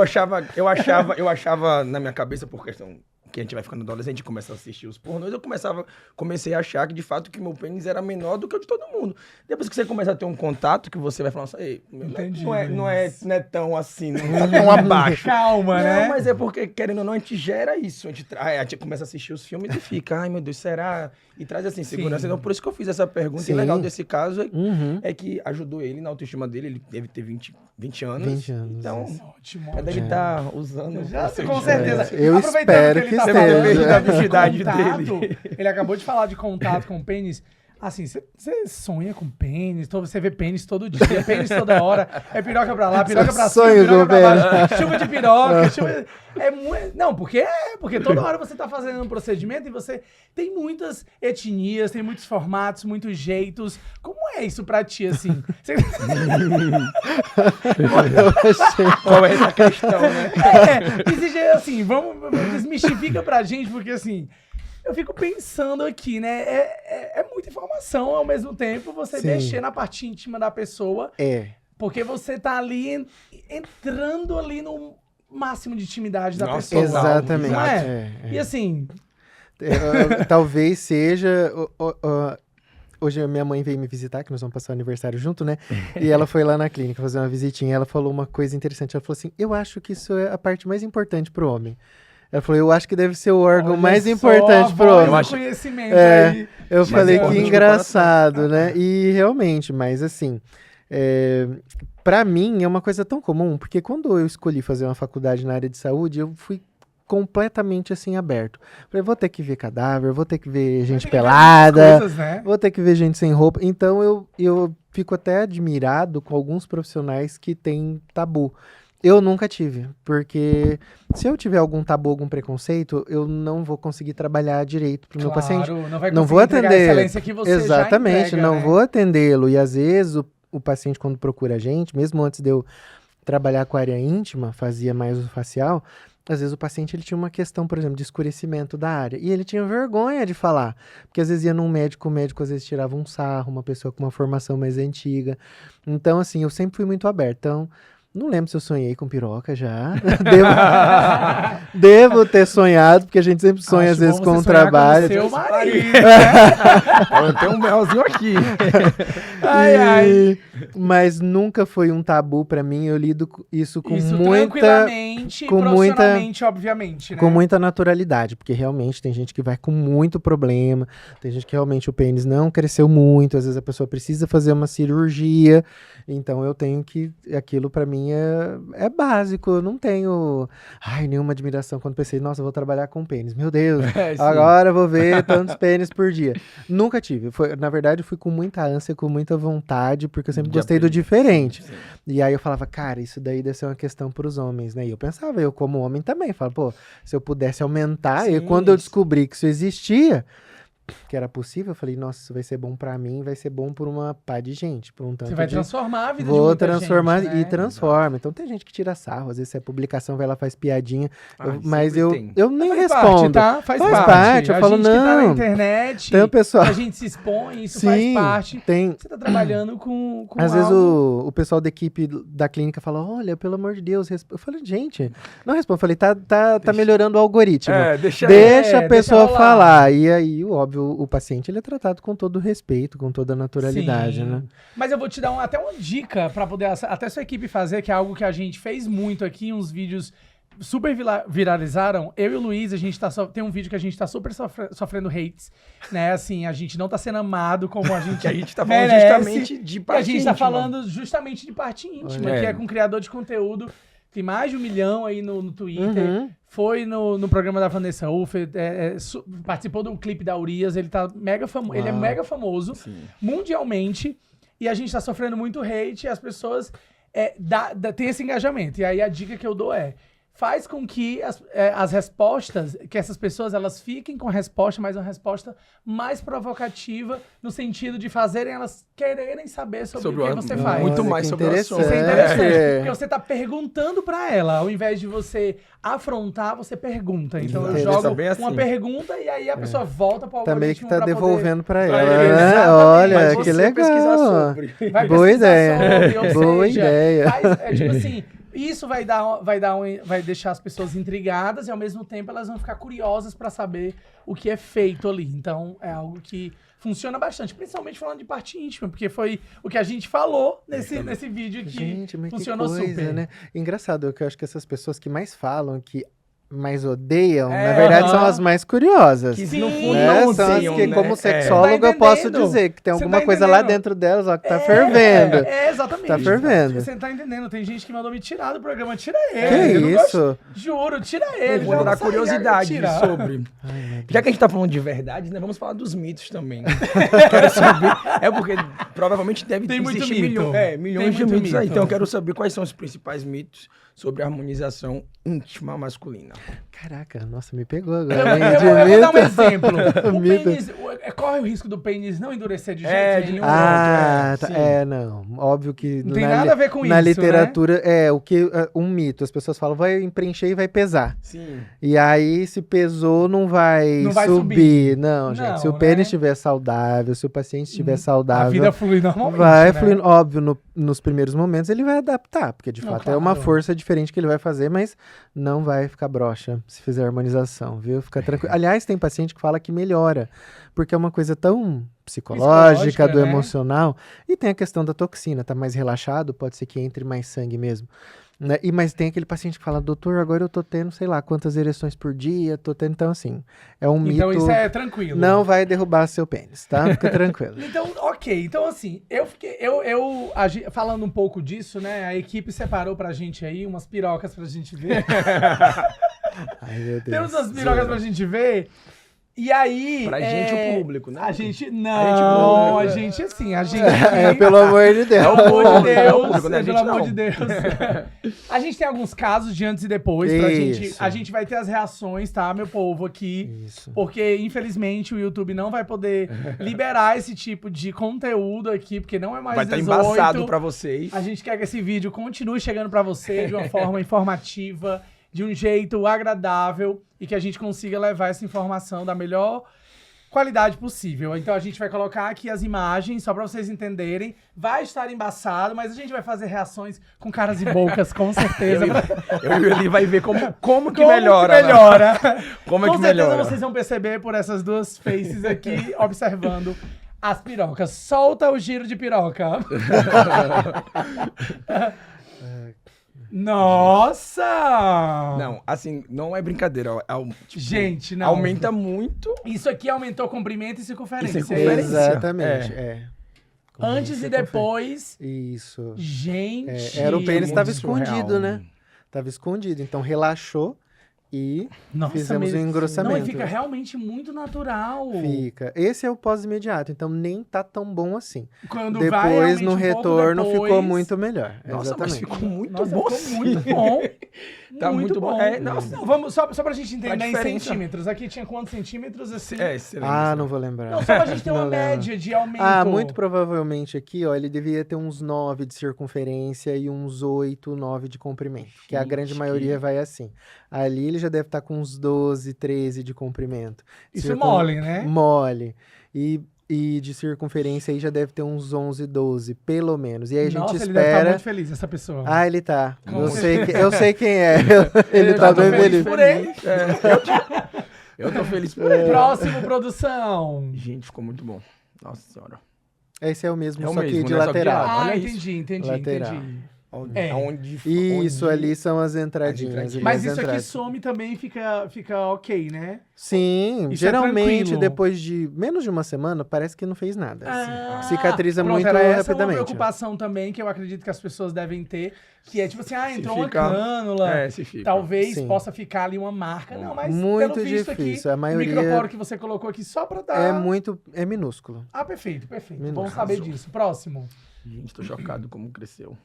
eu achava na minha cabeça, por questão que a gente vai ficando adolescente e começa a assistir os pornôs, comecei a achar que, de fato, que meu pênis era menor do que o de todo mundo. Depois que você começa a ter um contato, que você vai falar assim, ei, Entendi, não é tão assim, não tá tão abaixo. Calma, Não, né? mas é porque, querendo ou não, a gente gera isso. A gente começa a assistir os filmes e fica, ai meu Deus, será? E traz assim, segurança. Sim. Então, por isso que eu fiz essa pergunta. E Sim. o legal desse caso Uhum. é que ajudou ele na autoestima dele. Ele deve ter 20 anos. 20 anos, Então, Ótimo. ele deve estar usando. Já, o seu com jeito. certeza. Eu Aproveitando espero ele que tá esteja. falando Depende da de habilidade contato, dele. Ele acabou de falar de contato com o pênis. Assim, você sonha com pênis, você vê pênis todo dia, pênis toda hora, é piroca pra lá, piroca pra cima, Sonho piroca com pra baixo, chuva de piroca, chuva... Não, porque toda hora você tá fazendo um procedimento e você tem muitas etnias, tem muitos formatos, muitos jeitos. Como é isso pra ti, assim? Você... Qual é essa questão, né? exige, assim, desmistifica pra gente, porque assim... Eu fico pensando aqui, né? É muita informação ao mesmo tempo você Sim. mexer na parte íntima da pessoa, porque você tá ali entrando ali no máximo de intimidade da Nossa, pessoa. Exatamente. Não é? É. E assim, Talvez seja. Hoje a minha mãe veio me visitar, que nós vamos passar o aniversário junto, né? E ela foi lá na clínica fazer uma visitinha. Ela falou uma coisa interessante. Ela falou assim: eu acho que isso é a parte mais importante pro homem. Ela falou, eu acho que deve ser o órgão olha mais só, importante pro voz homem. do Eu acho- conhecimento É. aí. Eu Mas falei é que importante pro engraçado, né? E realmente, mas assim, pra mim é uma coisa tão comum, porque quando eu escolhi fazer uma faculdade na área de saúde, eu fui completamente assim aberto. Falei, vou ter que ver cadáver, vou ter que ver gente Tem que ver pelada, coisas, né? vou ter que ver gente sem roupa. Então eu fico até admirado com alguns profissionais que têm tabu. Eu nunca tive, porque se eu tiver algum tabu, algum preconceito, eu não vou conseguir trabalhar direito pro meu paciente. Não vai Não conseguir vou entregar a atender. excelência que você Exatamente, já entrega, não né? vou atendê-lo. E às vezes o paciente, quando procura a gente, mesmo antes de eu trabalhar com a área íntima, fazia mais o facial, às vezes o paciente ele tinha uma questão, por exemplo, de escurecimento da área. E ele tinha vergonha de falar. Porque às vezes ia num médico, o médico às vezes tirava um sarro, uma pessoa com uma formação mais antiga. Então, assim, eu sempre fui muito aberto. Então, Não lembro se eu sonhei com piroca já. Devo ter sonhado, porque a gente sempre sonha, às vezes, com o trabalho. Seu marido, Eu tenho um melzinho aqui. Mas nunca foi um tabu pra mim. Eu lido isso com Isso muita... tranquilamente, com profissionalmente, obviamente, né? Com muita naturalidade, porque realmente tem gente que vai com muito problema, tem gente que realmente o pênis não cresceu muito, às vezes a pessoa precisa fazer uma cirurgia, então eu tenho que, aquilo pra mim é básico, eu não tenho, nenhuma admiração quando pensei, nossa, eu vou trabalhar com pênis, meu Deus, agora eu vou ver tantos pênis por dia. Nunca tive, na verdade eu fui com muita ânsia, com muita vontade, porque eu sempre gostei do diferente. Sim. E aí eu falava, cara, isso daí deve ser uma questão pros homens, né? E eu pensava, eu como homem também, falava, pô, se eu pudesse aumentar, e quando eu descobri que isso existia, que era possível, eu falei, nossa, isso vai ser bom pra mim, vai ser bom por uma pá de gente, por um tanto Você vai de... transformar a vida de Vou muita transformar gente, né? e transforma. Então tem gente que tira sarro, às vezes se é publicação, vai lá, faz piadinha, mas sempre eu tem. nem Faz parte, respondo. tá? Faz parte, eu a falo, gente que tá na não. internet, Tem o pessoal... a gente se expõe, isso faz Sim, parte. tem... Você tá trabalhando com Às vezes algo... o pessoal da equipe da clínica fala, olha, pelo amor de Deus, eu falei, gente, não respondo. Eu falei, tá melhorando o algoritmo. Deixa Deixa a pessoa rolar. falar. E aí, óbvio, o paciente ele é tratado com todo o respeito, com toda a naturalidade, Sim. né? Mas eu vou te dar até uma dica pra poder até sua equipe fazer, que é algo que a gente fez muito aqui, uns vídeos super viralizaram. Eu e o Luiz, a gente tem um vídeo que a gente tá super sofrendo hates, né? Assim, a gente não tá sendo amado como a gente Que a gente tá falando merece. justamente de E parte a gente tá íntima. falando justamente de parte íntima, Olha. que é com criador de conteúdo. Tem mais de 1 milhão aí no Twitter. Uhum. Foi no programa da Vanessa Ufer, participou do clipe da Urias. Ele tá mega famoso. Ele é mega famoso mundialmente. E a gente tá sofrendo muito hate. E as pessoas têm esse engajamento. E aí a dica que eu dou faz com que as respostas, que essas pessoas elas fiquem com a resposta, mas uma resposta mais provocativa, no sentido de fazerem elas quererem saber sobre o que você faz. Muito Olha, mais que sobre o assunto. Isso é interessante. interessante, porque você tá perguntando pra ela, ao invés de você afrontar, você pergunta. Então eu Exato. jogo Bem assim. uma pergunta e aí a pessoa volta pro Tá meio que algoritmo tá pra devolvendo pra ela, Exatamente. né? Mas Olha, você que legal. pesquisar sobre. poder... Vai Boa pesquisar ideia. sobre, ou Boa seja, ideia. tipo assim, isso vai deixar as pessoas intrigadas e ao mesmo tempo elas vão ficar curiosas pra saber o que é feito ali. Então é algo que funciona bastante, principalmente falando de parte íntima, porque foi o que a gente falou nesse vídeo aqui. Gente, mas funcionou que coisa, super. né? Engraçado, que eu acho que essas pessoas que mais falam, que mais odeiam, na verdade são as mais curiosas. Que Sim, no fundo Né? não São as odeiam, que, né? como Tá sexólogo, eu posso entendendo? dizer que tem Você alguma tá coisa lá entendendo? dentro delas, ó, que tá fervendo. Exatamente. Tá fervendo. Você tá entendendo? Tem gente que mandou me tirar do programa. Tira ele. Que eu não isso? gosto. Juro, tira ele. Eu vou já dar vou sair, curiosidade tirar. sobre. Já que a gente tá falando de verdades, né? Vamos falar dos mitos também. Quero saber. É porque provavelmente deve Tem muito existir mito. milhões Tem de muito mitos aí. mito. Então eu quero saber quais são os principais mitos sobre a harmonização íntima masculina. Caraca, nossa, me pegou Eu agora. hein, de vou dar um mito. exemplo. O Mito. pênis, corre o risco do pênis não endurecer de jeito de nenhum. Ah, tá, Sim. não. Óbvio que Não tem nada a ver com na isso, literatura um mito. As pessoas falam, vai preencher e vai pesar. Sim. E aí, se pesou, não vai, Não vai subir. Não, gente. Não, Se o né? pênis estiver saudável, se o paciente estiver A saudável, vida flui normalmente, vai né? fluindo. Óbvio, nos primeiros momentos ele vai adaptar, porque de Não, fato é claro. uma força diferente que ele vai fazer, mas não vai ficar broxa se fizer harmonização, viu? Fica tranquilo. Aliás, tem paciente que fala que melhora, porque é uma coisa tão psicológica, do né? emocional, e tem a questão da toxina, tá mais relaxado, pode ser que entre mais sangue mesmo. Né? Mas tem aquele paciente que fala, doutor, agora eu tô tendo, sei lá, quantas ereções por dia, tô tendo, então assim, é um Então mito, isso é tranquilo. não vai derrubar seu pênis, tá? Fica tranquilo. Então, ok. Então, assim, falando um pouco disso, né? A equipe separou pra gente aí umas pirocas pra gente ver. Ai, meu Deus. Temos umas pirocas pra gente ver. E aí... Pra gente, o público, né? A gente... A Não, a gente- gente assim, a gente... Pelo amor de Deus. Pelo amor de É o Deus, público, né? A gente pelo amor não. de Deus. A gente tem alguns casos de antes e depois pra gente. Isso. A gente vai ter as reações, tá, meu povo, aqui. Isso. Porque, infelizmente, o YouTube não vai poder liberar esse tipo de conteúdo aqui, porque não é mais Vai estar 18. embaçado pra vocês. A gente quer que esse vídeo continue chegando pra você de uma forma informativa, de um jeito agradável e que a gente consiga levar essa informação da melhor qualidade possível. Então a gente vai colocar aqui as imagens, só pra vocês entenderem. Vai estar embaçado, mas a gente vai fazer reações com caras e bocas, com certeza. Eu e ele vai ver como que Como melhora. que melhora. Como é Com que certeza melhora. vocês vão perceber por essas duas faces aqui, observando as pirocas. Solta o giro de piroca. Nossa! Não, assim, não é brincadeira. Tipo, Gente, não. aumenta muito. Isso aqui aumentou comprimento e circunferência. E circunferência. Exatamente, Antes e depois. Isso. Gente. Era o pênis estava muito surreal. escondido, né? Tava escondido. Então relaxou e Nossa, fizemos mesmo. um engrossamento. Não, e fica realmente muito natural. Fica. Esse é o pós-imediato, então nem tá tão bom assim. Quando vai Depois, realmente no um pouco retorno, depois- ficou muito melhor. Nossa, mas Exatamente. ficou muito Nossa, bom. ficou sim. muito bom. Tá muito bom. É, Nossa, não, vamos, só pra gente entender em diferença. centímetros. Aqui tinha quantos centímetros assim? Você lembra, Ah, você não vou lembrar. Não, só pra gente ter uma Não lembro. média de aumento. Ah, muito provavelmente aqui, ó, ele devia ter uns 9 de circunferência e uns 8, 9 de comprimento. Que a Gente, grande que- maioria vai assim. Ali ele já deve estar com uns 12, 13 de comprimento. Isso mole, né? Mole. E de circunferência aí já deve ter uns 11, 12, pelo menos. E aí a gente Nossa, ele deve estar espera... muito feliz, essa pessoa. Ah, ele tá. Com Eu sei quem é. Ele Eu tá já tô bem feliz feliz. por ele. Eu tô feliz por ele. Próximo, produção. Gente, ficou muito bom. Nossa senhora. Esse é o mesmo, É o só que mesmo, de né? Só que de lateral. lado. Ah, olha isso. entendi. Lateral. É. Isso onde- ali são as entradinhas. entradinhas. ali Mas as isso aqui entradas. some também fica ok, né? Sim, Isso é geralmente tranquilo. depois de menos de uma semana parece que não fez nada. Ah, Cicatriza pronto, muito era essa rapidamente. uma preocupação também que eu acredito que as pessoas devem ter, que é tipo assim, entrou uma fica- cânula, se fica. talvez Sim. possa ficar ali uma marca. Não, mas Muito pelo visto difícil, aqui, a maioria- o microporo que você colocou aqui só pra dar... É minúsculo. Ah, perfeito. Minúsculo. Bom saber disso. Próximo. Gente, tô chocado como cresceu.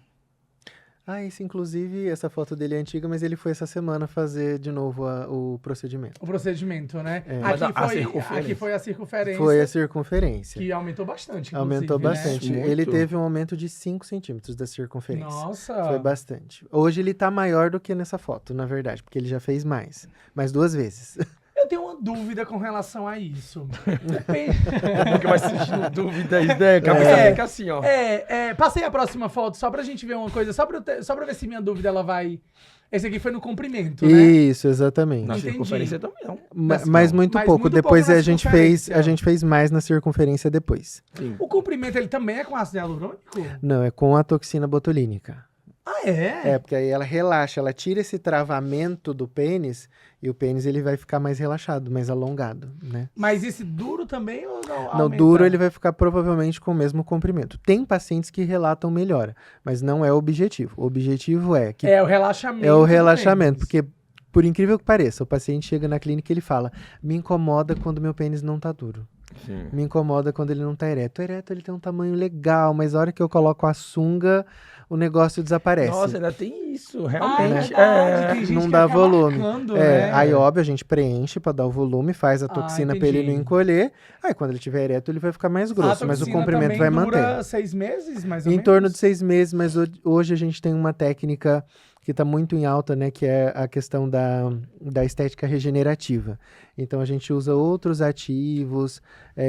Ah, esse inclusive, essa foto dele é antiga, mas ele foi essa semana fazer de novo o procedimento. O procedimento, né? Mas a Aqui circunferência? foi a circunferência, Foi a circunferência. que aumentou bastante, Aumentou inclusive, né? bastante. Muito. Ele teve um aumento de 5 centímetros da circunferência. Nossa. Foi bastante. Hoje ele tá maior do que nessa foto, na verdade, porque ele já fez mais 2 vezes. Eu tenho uma dúvida com relação a isso. Depende... Porque vai sentindo dúvidas, né? A cabeça fica assim, ó. Passei a próxima foto só pra gente ver uma coisa, só pra ver se minha dúvida ela vai... Esse aqui foi no comprimento, né? Isso, exatamente. Na Entendi. circunferência também não. Mas muito Mas pouco. muito Depois pouco na a gente circunferência. fez mais na circunferência depois. Sim. O comprimento, ele também é com ácido hialurônico? Não, é com a toxina botulínica. Ah, é? É, porque aí ela relaxa, ela tira esse travamento do pênis e o pênis ele vai ficar mais relaxado, mais alongado, né? Mas esse duro também ou não No aumenta? duro ele vai ficar provavelmente com o mesmo comprimento. Tem pacientes que relatam melhora, mas não é o objetivo. O objetivo é que É o relaxamento. é o do relaxamento, pênis. porque por incrível que pareça, o paciente chega na clínica e ele fala: "Me incomoda quando meu pênis não tá duro. Sim. Me incomoda quando ele não tá ereto. O ereto ele tem um tamanho legal, mas a hora que eu coloco a sunga, o negócio desaparece." Nossa, ainda tem isso, Ah, é realmente. verdade, tem gente não que dá acaba volume. marcando, né? Aí, óbvio, a gente preenche pra dar o volume, faz a toxina pra ele entendi. não encolher. Aí, quando ele tiver ereto, ele vai ficar mais grosso, A mas o toxina comprimento também vai dura manter. 6 meses, mais ou Em menos? torno de 6 meses, mas hoje a gente tem uma técnica que está muito em alta, né? Que é a questão da estética regenerativa. Então, a gente usa outros ativos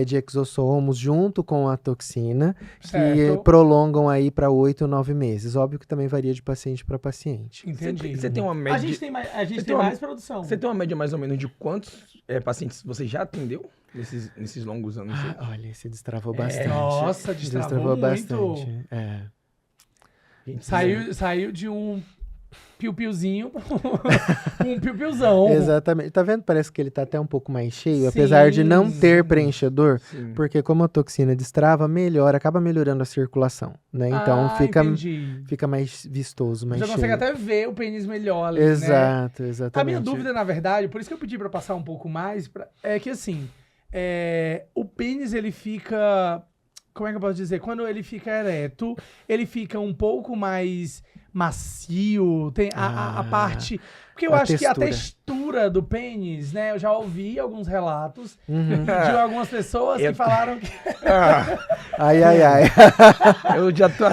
de exossomos junto com a toxina, que Certo. prolongam aí para 8 ou 9 meses. Óbvio que também varia de paciente para paciente. Entendi. Você tem uma A média. gente tem mais, Você tem uma- mais produção. Você tem uma média mais ou menos de quantos pacientes você já atendeu nesses longos anos? aí? Olha, esse destravou bastante. Nossa, destravou muito. bastante. É. Gente, Saiu de um piu-piuzinho pra um piu-piuzão. Exatamente. Tá vendo? Parece que ele tá até um pouco mais cheio, apesar de não Sim. ter preenchedor, sim. porque como a toxina destrava, acaba melhorando a circulação, né? Então Entendi. fica mais vistoso, mais Você cheio. consegue até ver o pênis melhor ali, né? Exato, A exatamente. minha dúvida, na verdade, por isso que eu pedi pra passar um pouco mais, é que assim, o pênis ele fica, como é que eu posso dizer? Quando ele fica ereto, ele fica um pouco mais macio, tem a parte... Porque eu a acho que a textura. textura do pênis, né? Eu já ouvi alguns relatos Uhum. de algumas pessoas que falaram que... Ai, ai, ai. Eu já tô.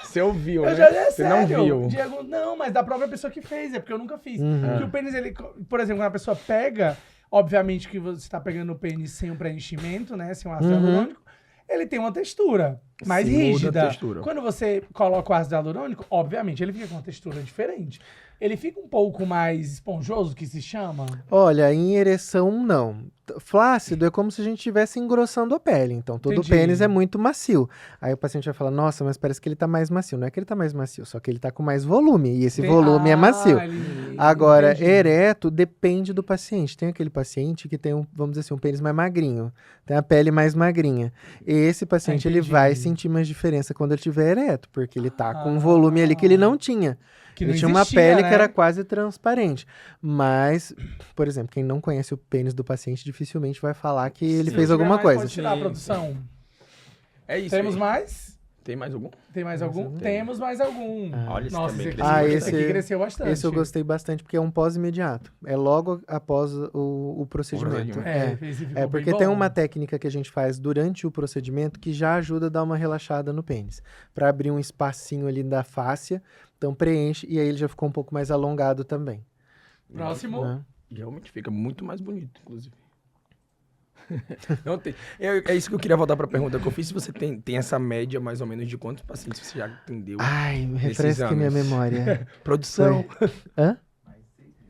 Você ouviu, né? É Você não sério. viu. Não, mas da própria pessoa que fez, é porque eu nunca fiz. Uhum. Que o pênis, ele, por exemplo, quando a pessoa pega, obviamente que você tá pegando o pênis sem um preenchimento, né? Sem um ácido Uhum. hialurônico, ele tem uma textura mais Sim, muda a rígida. textura. Quando você coloca o ácido hialurônico, obviamente, ele fica com uma textura diferente. Ele fica um pouco mais esponjoso, que se chama. Olha, em ereção, não. Flácido é como se a gente estivesse engrossando a pele. Então, todo Entendi. pênis é muito macio. Aí o paciente vai falar, nossa, mas parece que ele tá mais macio. Não é que ele tá mais macio, só que ele tá com mais volume. E esse volume é macio. Agora, entendi. ereto depende do paciente. Tem aquele paciente que tem, vamos dizer assim, um pênis mais magrinho. Tem a pele mais magrinha. Esse paciente, ele entendi. vai sentir mais diferença quando ele tiver ereto. Porque ele tá com um volume ali que ele não tinha. Que Ele não tinha uma existia, pele né? que era quase transparente. Mas, por exemplo, quem não conhece o pênis do paciente dificilmente vai falar que ele Se fez tiver alguma mais, coisa. Pode tirar a Sim, produção. É isso. Temos aí. mais? Tem mais algum? Tem mais algum? algum? Temos mais algum. Olha, esse Nossa, também esse cresceu aqui, bastante. esse aqui cresceu bastante. Esse eu gostei bastante porque é um pós-imediato. É logo após o procedimento. procedimento. Esse ficou É, bem porque bom. tem uma técnica que a gente faz durante o procedimento que já ajuda a dar uma relaxada no pênis. Pra abrir um espacinho ali da fáscia. Então preenche e aí ele já ficou um pouco mais alongado também. Próximo. Né? E realmente fica muito mais bonito, inclusive. Não tem. É isso que eu queria voltar pra pergunta que eu fiz. Se você tem essa média mais ou menos de quantos pacientes você já atendeu? Ai, Nesses refresque minha anos. memória. Produção. Hã?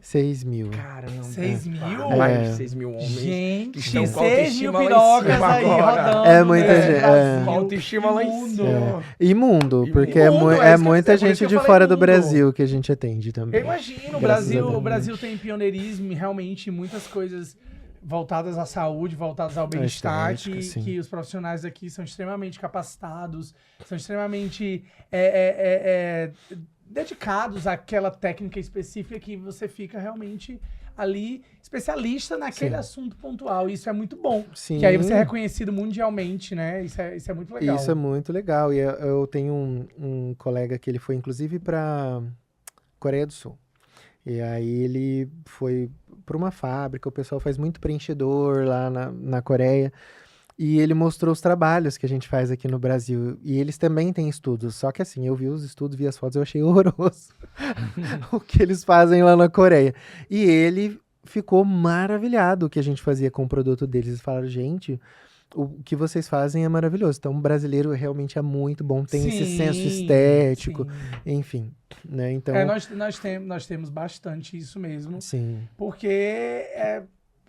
6 mil. Caramba. 6 mil? Mais de 6 mil homens. Gente, que estão com 6 mil autoestima lá em pirocas cima aí agora. rodando. É muita né? gente, Brasil, Com autoestima lá em mundo. cima. Imundo, porque é, Imundo, é isso que eu muita ia dizer, por isso gente que eu de falei fora do mundo. Brasil que a gente atende Eu também. imagino, o Graças a Brasil, Deus. o Brasil tem pioneirismo e realmente muitas coisas voltadas à saúde, voltadas ao bem-estar, estética, sim. que os profissionais aqui são extremamente capacitados, são extremamente dedicados àquela técnica específica que você fica realmente ali especialista naquele Sim. assunto pontual. Isso é muito bom. Sim. Que aí você é reconhecido mundialmente, né? Isso é muito legal. Isso é muito legal. E eu tenho um colega que ele foi inclusive para Coreia do Sul. E aí ele foi para uma fábrica, o pessoal faz muito preenchedor lá na Coreia. E ele mostrou os trabalhos que a gente faz aqui no Brasil. E eles também têm estudos. Só que assim, eu vi os estudos, vi as fotos, eu achei horroroso o que eles fazem lá na Coreia. E ele ficou maravilhado o que a gente fazia com o produto deles. Eles falaram, gente, o que vocês fazem é maravilhoso. Então, o brasileiro realmente é muito bom, tem esse senso estético, sim. enfim. Né? Então, Nós temos bastante isso mesmo. sim. Porque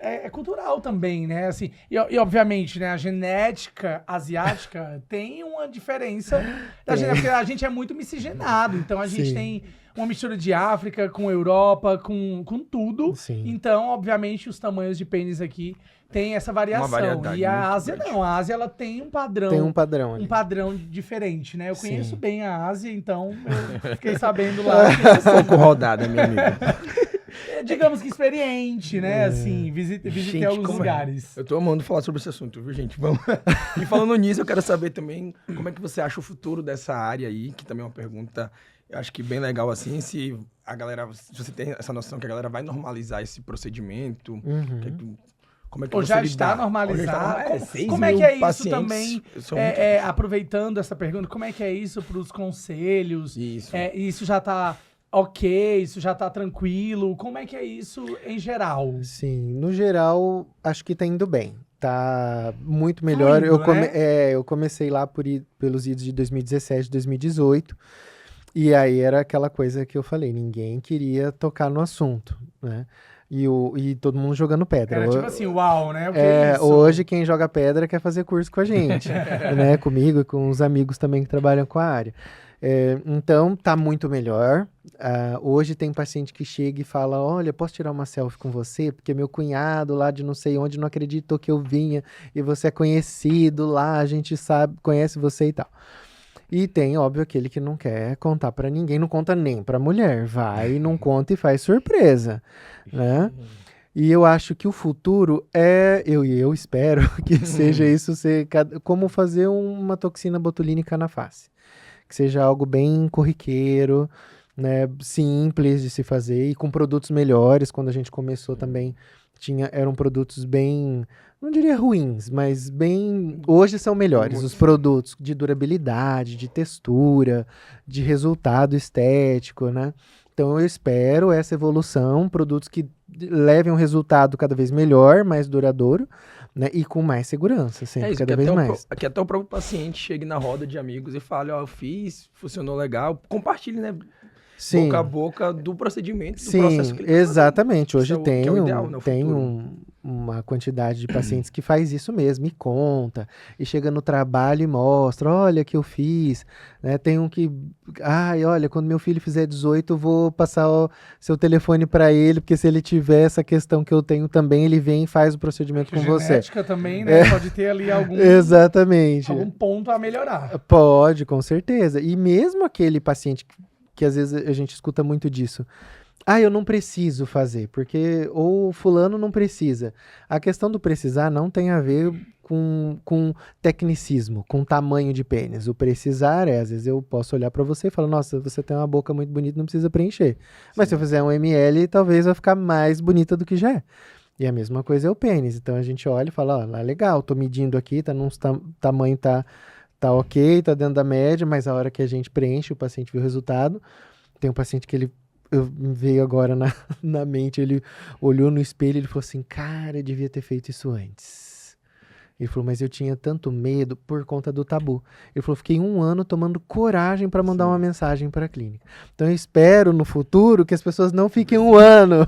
é cultural também, né? Assim, e obviamente, né, a genética asiática tem uma diferença da genética, porque a gente é muito miscigenado. Então a gente Sim. tem uma mistura de África com Europa, com tudo. Sim. Então, obviamente, os tamanhos de pênis aqui tem essa variação. variedade E a muito Ásia grande. não. A Ásia ela tem um padrão. Tem um padrão ali. Um padrão diferente, né? Eu Sim. conheço bem a Ásia, então eu fiquei sabendo lá. que Pouco rodada, minha amiga. digamos que experiente, né? Assim, visitei Gente, alguns como é? lugares. Eu tô amando falar sobre esse assunto, viu, gente? Vamos. E falando nisso, eu quero saber também como é que você acha o futuro dessa área aí, que também é uma pergunta, eu acho que bem legal assim, se a galera, se você tem essa noção que a galera vai normalizar esse procedimento, Uhum. como é que Ou você já lidar? está normalizado. Ou já está Como é que é isso pacientes. também? Eu sou muito- Aproveitando essa pergunta, como é que é isso para os conselhos? Isso. Isso já tá ok? Isso já tá tranquilo? Como é que é isso em geral? Sim, no geral, acho que tá indo bem. Tá muito melhor. Fluindo, né? Eu comecei lá pelos idos de 2017, 2018. E aí era aquela coisa que eu falei, ninguém queria tocar no assunto, né? E todo mundo jogando pedra. Era tipo assim, uau, né? O que é isso? Hoje quem joga pedra quer fazer curso com a gente, né? Comigo e com os amigos também que trabalham com a área. Então, tá muito melhor. Hoje tem paciente que chega e fala, olha, posso tirar uma selfie com você? Porque meu cunhado lá de não sei onde não acreditou que eu vinha e você é conhecido lá, a gente sabe, conhece você e tal. E tem, óbvio, aquele que não quer contar pra ninguém, não conta nem pra mulher. Vai, não conta e faz surpresa, né? E eu acho que o futuro eu espero que seja isso, como fazer uma toxina botulínica na face. Que seja algo bem corriqueiro, né? Simples de se fazer e com produtos melhores. Quando a gente começou também, eram produtos bem, não diria ruins, mas bem, hoje são melhores. Os produtos de durabilidade, de textura, de resultado estético, né? Então eu espero essa evolução, produtos que levem um resultado cada vez melhor, mais duradouro, né? E com mais segurança, sempre, cada vez mais. Que até o próprio paciente chegue na roda de amigos e fale, ó, eu fiz, funcionou legal. Compartilhe, né? Sim. Boca a boca do procedimento, do Sim, processo que ele tá exatamente. fazendo. Hoje Isso é o- que é tem, o ideal, né, o tem futuro. uma quantidade de pacientes que faz isso mesmo e conta. E chega no trabalho e mostra, olha que eu fiz. Né? Tem um que, ai, olha, quando meu filho fizer 18, eu vou passar o seu telefone para ele, porque se ele tiver essa questão que eu tenho também, ele vem e faz o procedimento com você. Genética também, né? Pode ter ali Exatamente. algum ponto a melhorar. Pode, com certeza. E mesmo aquele paciente que às vezes a gente escuta muito disso. Eu não preciso fazer, porque ou fulano não precisa. A questão do precisar não tem a ver com tecnicismo, com tamanho de pênis. O precisar às vezes eu posso olhar pra você e falar, nossa, você tem uma boca muito bonita, não precisa preencher. Mas se eu fizer um ml, talvez vai ficar mais bonita do que já é. E a mesma coisa é o pênis. Então a gente olha e fala, ó, legal, tô medindo aqui, tá num tamanho, tá ok, tá dentro da média, mas a hora que a gente preenche, o paciente vê o resultado. Tem um paciente que veio agora na mente, ele olhou no espelho e ele falou assim, cara, eu devia ter feito isso antes. Ele falou, mas eu tinha tanto medo por conta do tabu. Ele falou, fiquei 1 ano tomando coragem para mandar uma mensagem para a clínica. Então eu espero no futuro que as pessoas não fiquem 1 ano,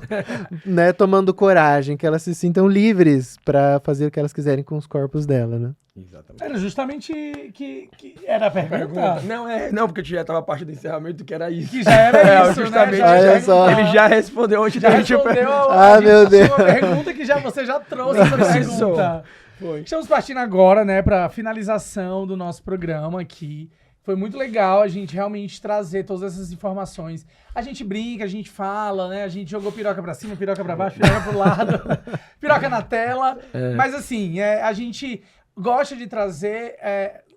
né, tomando coragem, que elas se sintam livres para fazer o que elas quiserem com os corpos dela, né? Exatamente. Era justamente que era a pergunta. Não, porque já tava a parte do encerramento que era isso. Que já era isso, justamente. né? Olha só. Ele já respondeu onde Já a gente respondeu meu Deus. uma pergunta que você já trouxe essa pergunta. Foi. Estamos partindo agora, né, para finalização do nosso programa aqui. Foi muito legal a gente realmente trazer todas essas informações. A gente brinca, a gente fala, né? A gente jogou piroca pra cima, piroca pra baixo, piroca pro lado, piroca na tela. Mas assim, a gente gosta de trazer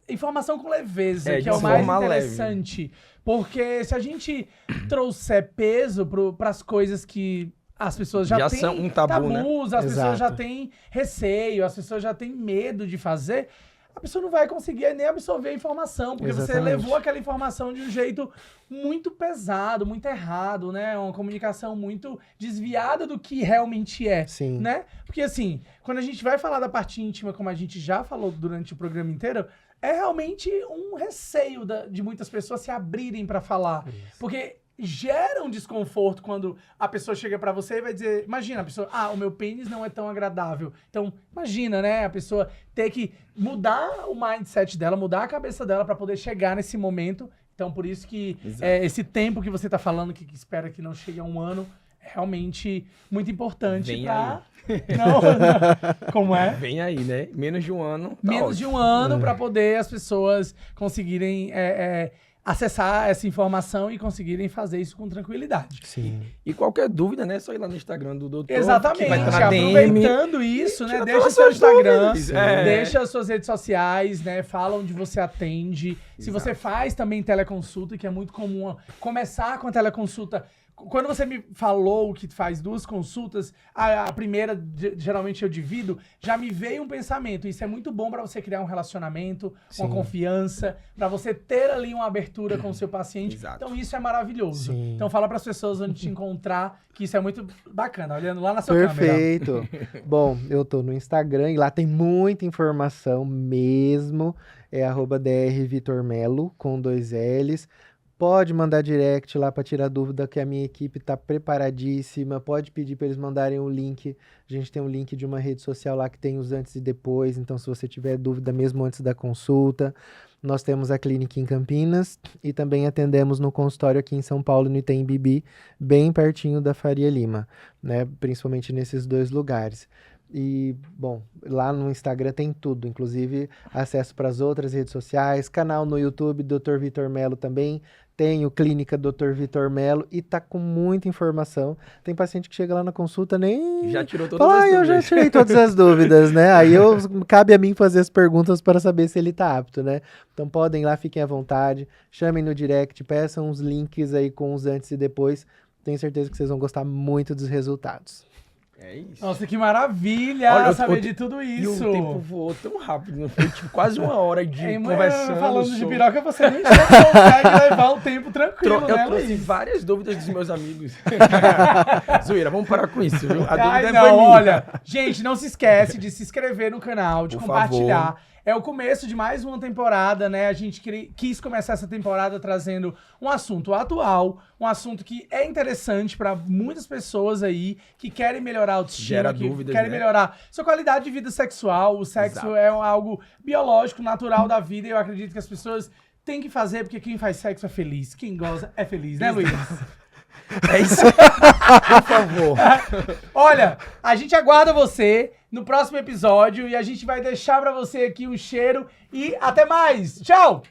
informação com leveza, que é o mais interessante. Porque se a gente trouxer peso pras coisas que as pessoas já têm são um tabu, né? as pessoas já Exato. têm receio, as pessoas já têm medo de fazer, a pessoa não vai conseguir nem absorver a informação, porque você Exatamente. levou aquela informação de um jeito muito pesado, muito errado, né? Uma comunicação muito desviada do que realmente é, Sim. né? Porque assim, quando a gente vai falar da parte íntima, como a gente já falou durante o programa inteiro, é realmente um receio de muitas pessoas se abrirem pra falar. Porque gera um desconforto quando a pessoa chega pra você e vai dizer, imagina a pessoa, o meu pênis não é tão agradável. Então, imagina, né, a pessoa ter que mudar o mindset dela, mudar a cabeça dela pra poder chegar nesse momento. Então, por isso que esse tempo que você tá falando, que espera que não chegue a 1 ano, é realmente muito importante. Vem pra... Não, como é? Vem aí, né? Menos de 1 ano. Tá Menos de ótimo. 1 ano pra poder as pessoas conseguirem acessar essa informação e conseguirem fazer isso com tranquilidade. Sim. E qualquer dúvida, né? É só ir lá no Instagram do doutor. Exatamente. Que vai estar na DM. Aproveitando isso, né? Tira Deixa todas seu as Instagram, dúvidas. deixa as suas redes sociais, né? Fala onde você atende. Se você faz também teleconsulta, que é muito comum começar com a teleconsulta. Quando você me falou que faz 2 consultas, a primeira, geralmente eu divido, já me veio um pensamento. Isso é muito bom pra você criar um relacionamento, uma confiança, pra você ter ali uma abertura com o seu paciente. Exato. Então isso é maravilhoso. Sim. Então fala pras pessoas onde te encontrar, que isso é muito bacana, olhando lá na sua câmera. Perfeito. Bom, eu tô no Instagram e lá tem muita informação mesmo. É @drvitormelo, com 2 L's. Pode mandar direct lá para tirar dúvida, que a minha equipe tá preparadíssima. Pode pedir para eles mandarem o link. A gente tem um link de uma rede social lá que tem os antes e depois. Então, se você tiver dúvida mesmo antes da consulta, nós temos a clínica em Campinas e também atendemos no consultório aqui em São Paulo, no Itaim Bibi, bem pertinho da Faria Lima, né? Principalmente nesses 2 lugares. E, bom, lá no Instagram tem tudo, inclusive acesso para as outras redes sociais, canal no YouTube, Dr. Vitor Melo também, tem o Clínica Dr. Vitor Melo e tá com muita informação. Tem paciente que chega lá na consulta nem... Já tirou todas Fala, as eu dúvidas. já tirei todas as dúvidas, né? Aí cabe a mim fazer as perguntas para saber se ele tá apto, né? Então podem ir lá, fiquem à vontade, chamem no direct, peçam os links aí com os antes e depois. Tenho certeza que vocês vão gostar muito dos resultados. É isso. Nossa, que maravilha Olha, saber de tudo isso. E o tempo voou tão rápido, não foi tipo quase uma hora de conversando. Falando de sobre... piroca, você nem consegue levar o tempo tranquilo, né, Eu trouxe Luiz? várias dúvidas dos meus amigos. Zoeira, vamos parar com isso, viu? A Ai, dúvida não, foi minha. olha, gente, não se esquece de se inscrever no canal, de Por compartilhar. favor. É o começo de mais uma temporada, né? A gente quis começar essa temporada trazendo um assunto atual, um assunto que é interessante para muitas pessoas aí que querem melhorar a autoestima, Gera que dúvidas, querem né? melhorar sua qualidade de vida sexual. O sexo Exato. é algo biológico, natural da vida, e eu acredito que as pessoas têm que fazer, porque quem faz sexo é feliz. Quem goza é feliz, né, Luiz? É isso. Por favor. Olha, a gente aguarda você no próximo episódio e a gente vai deixar pra você aqui um cheiro e até mais. Tchau!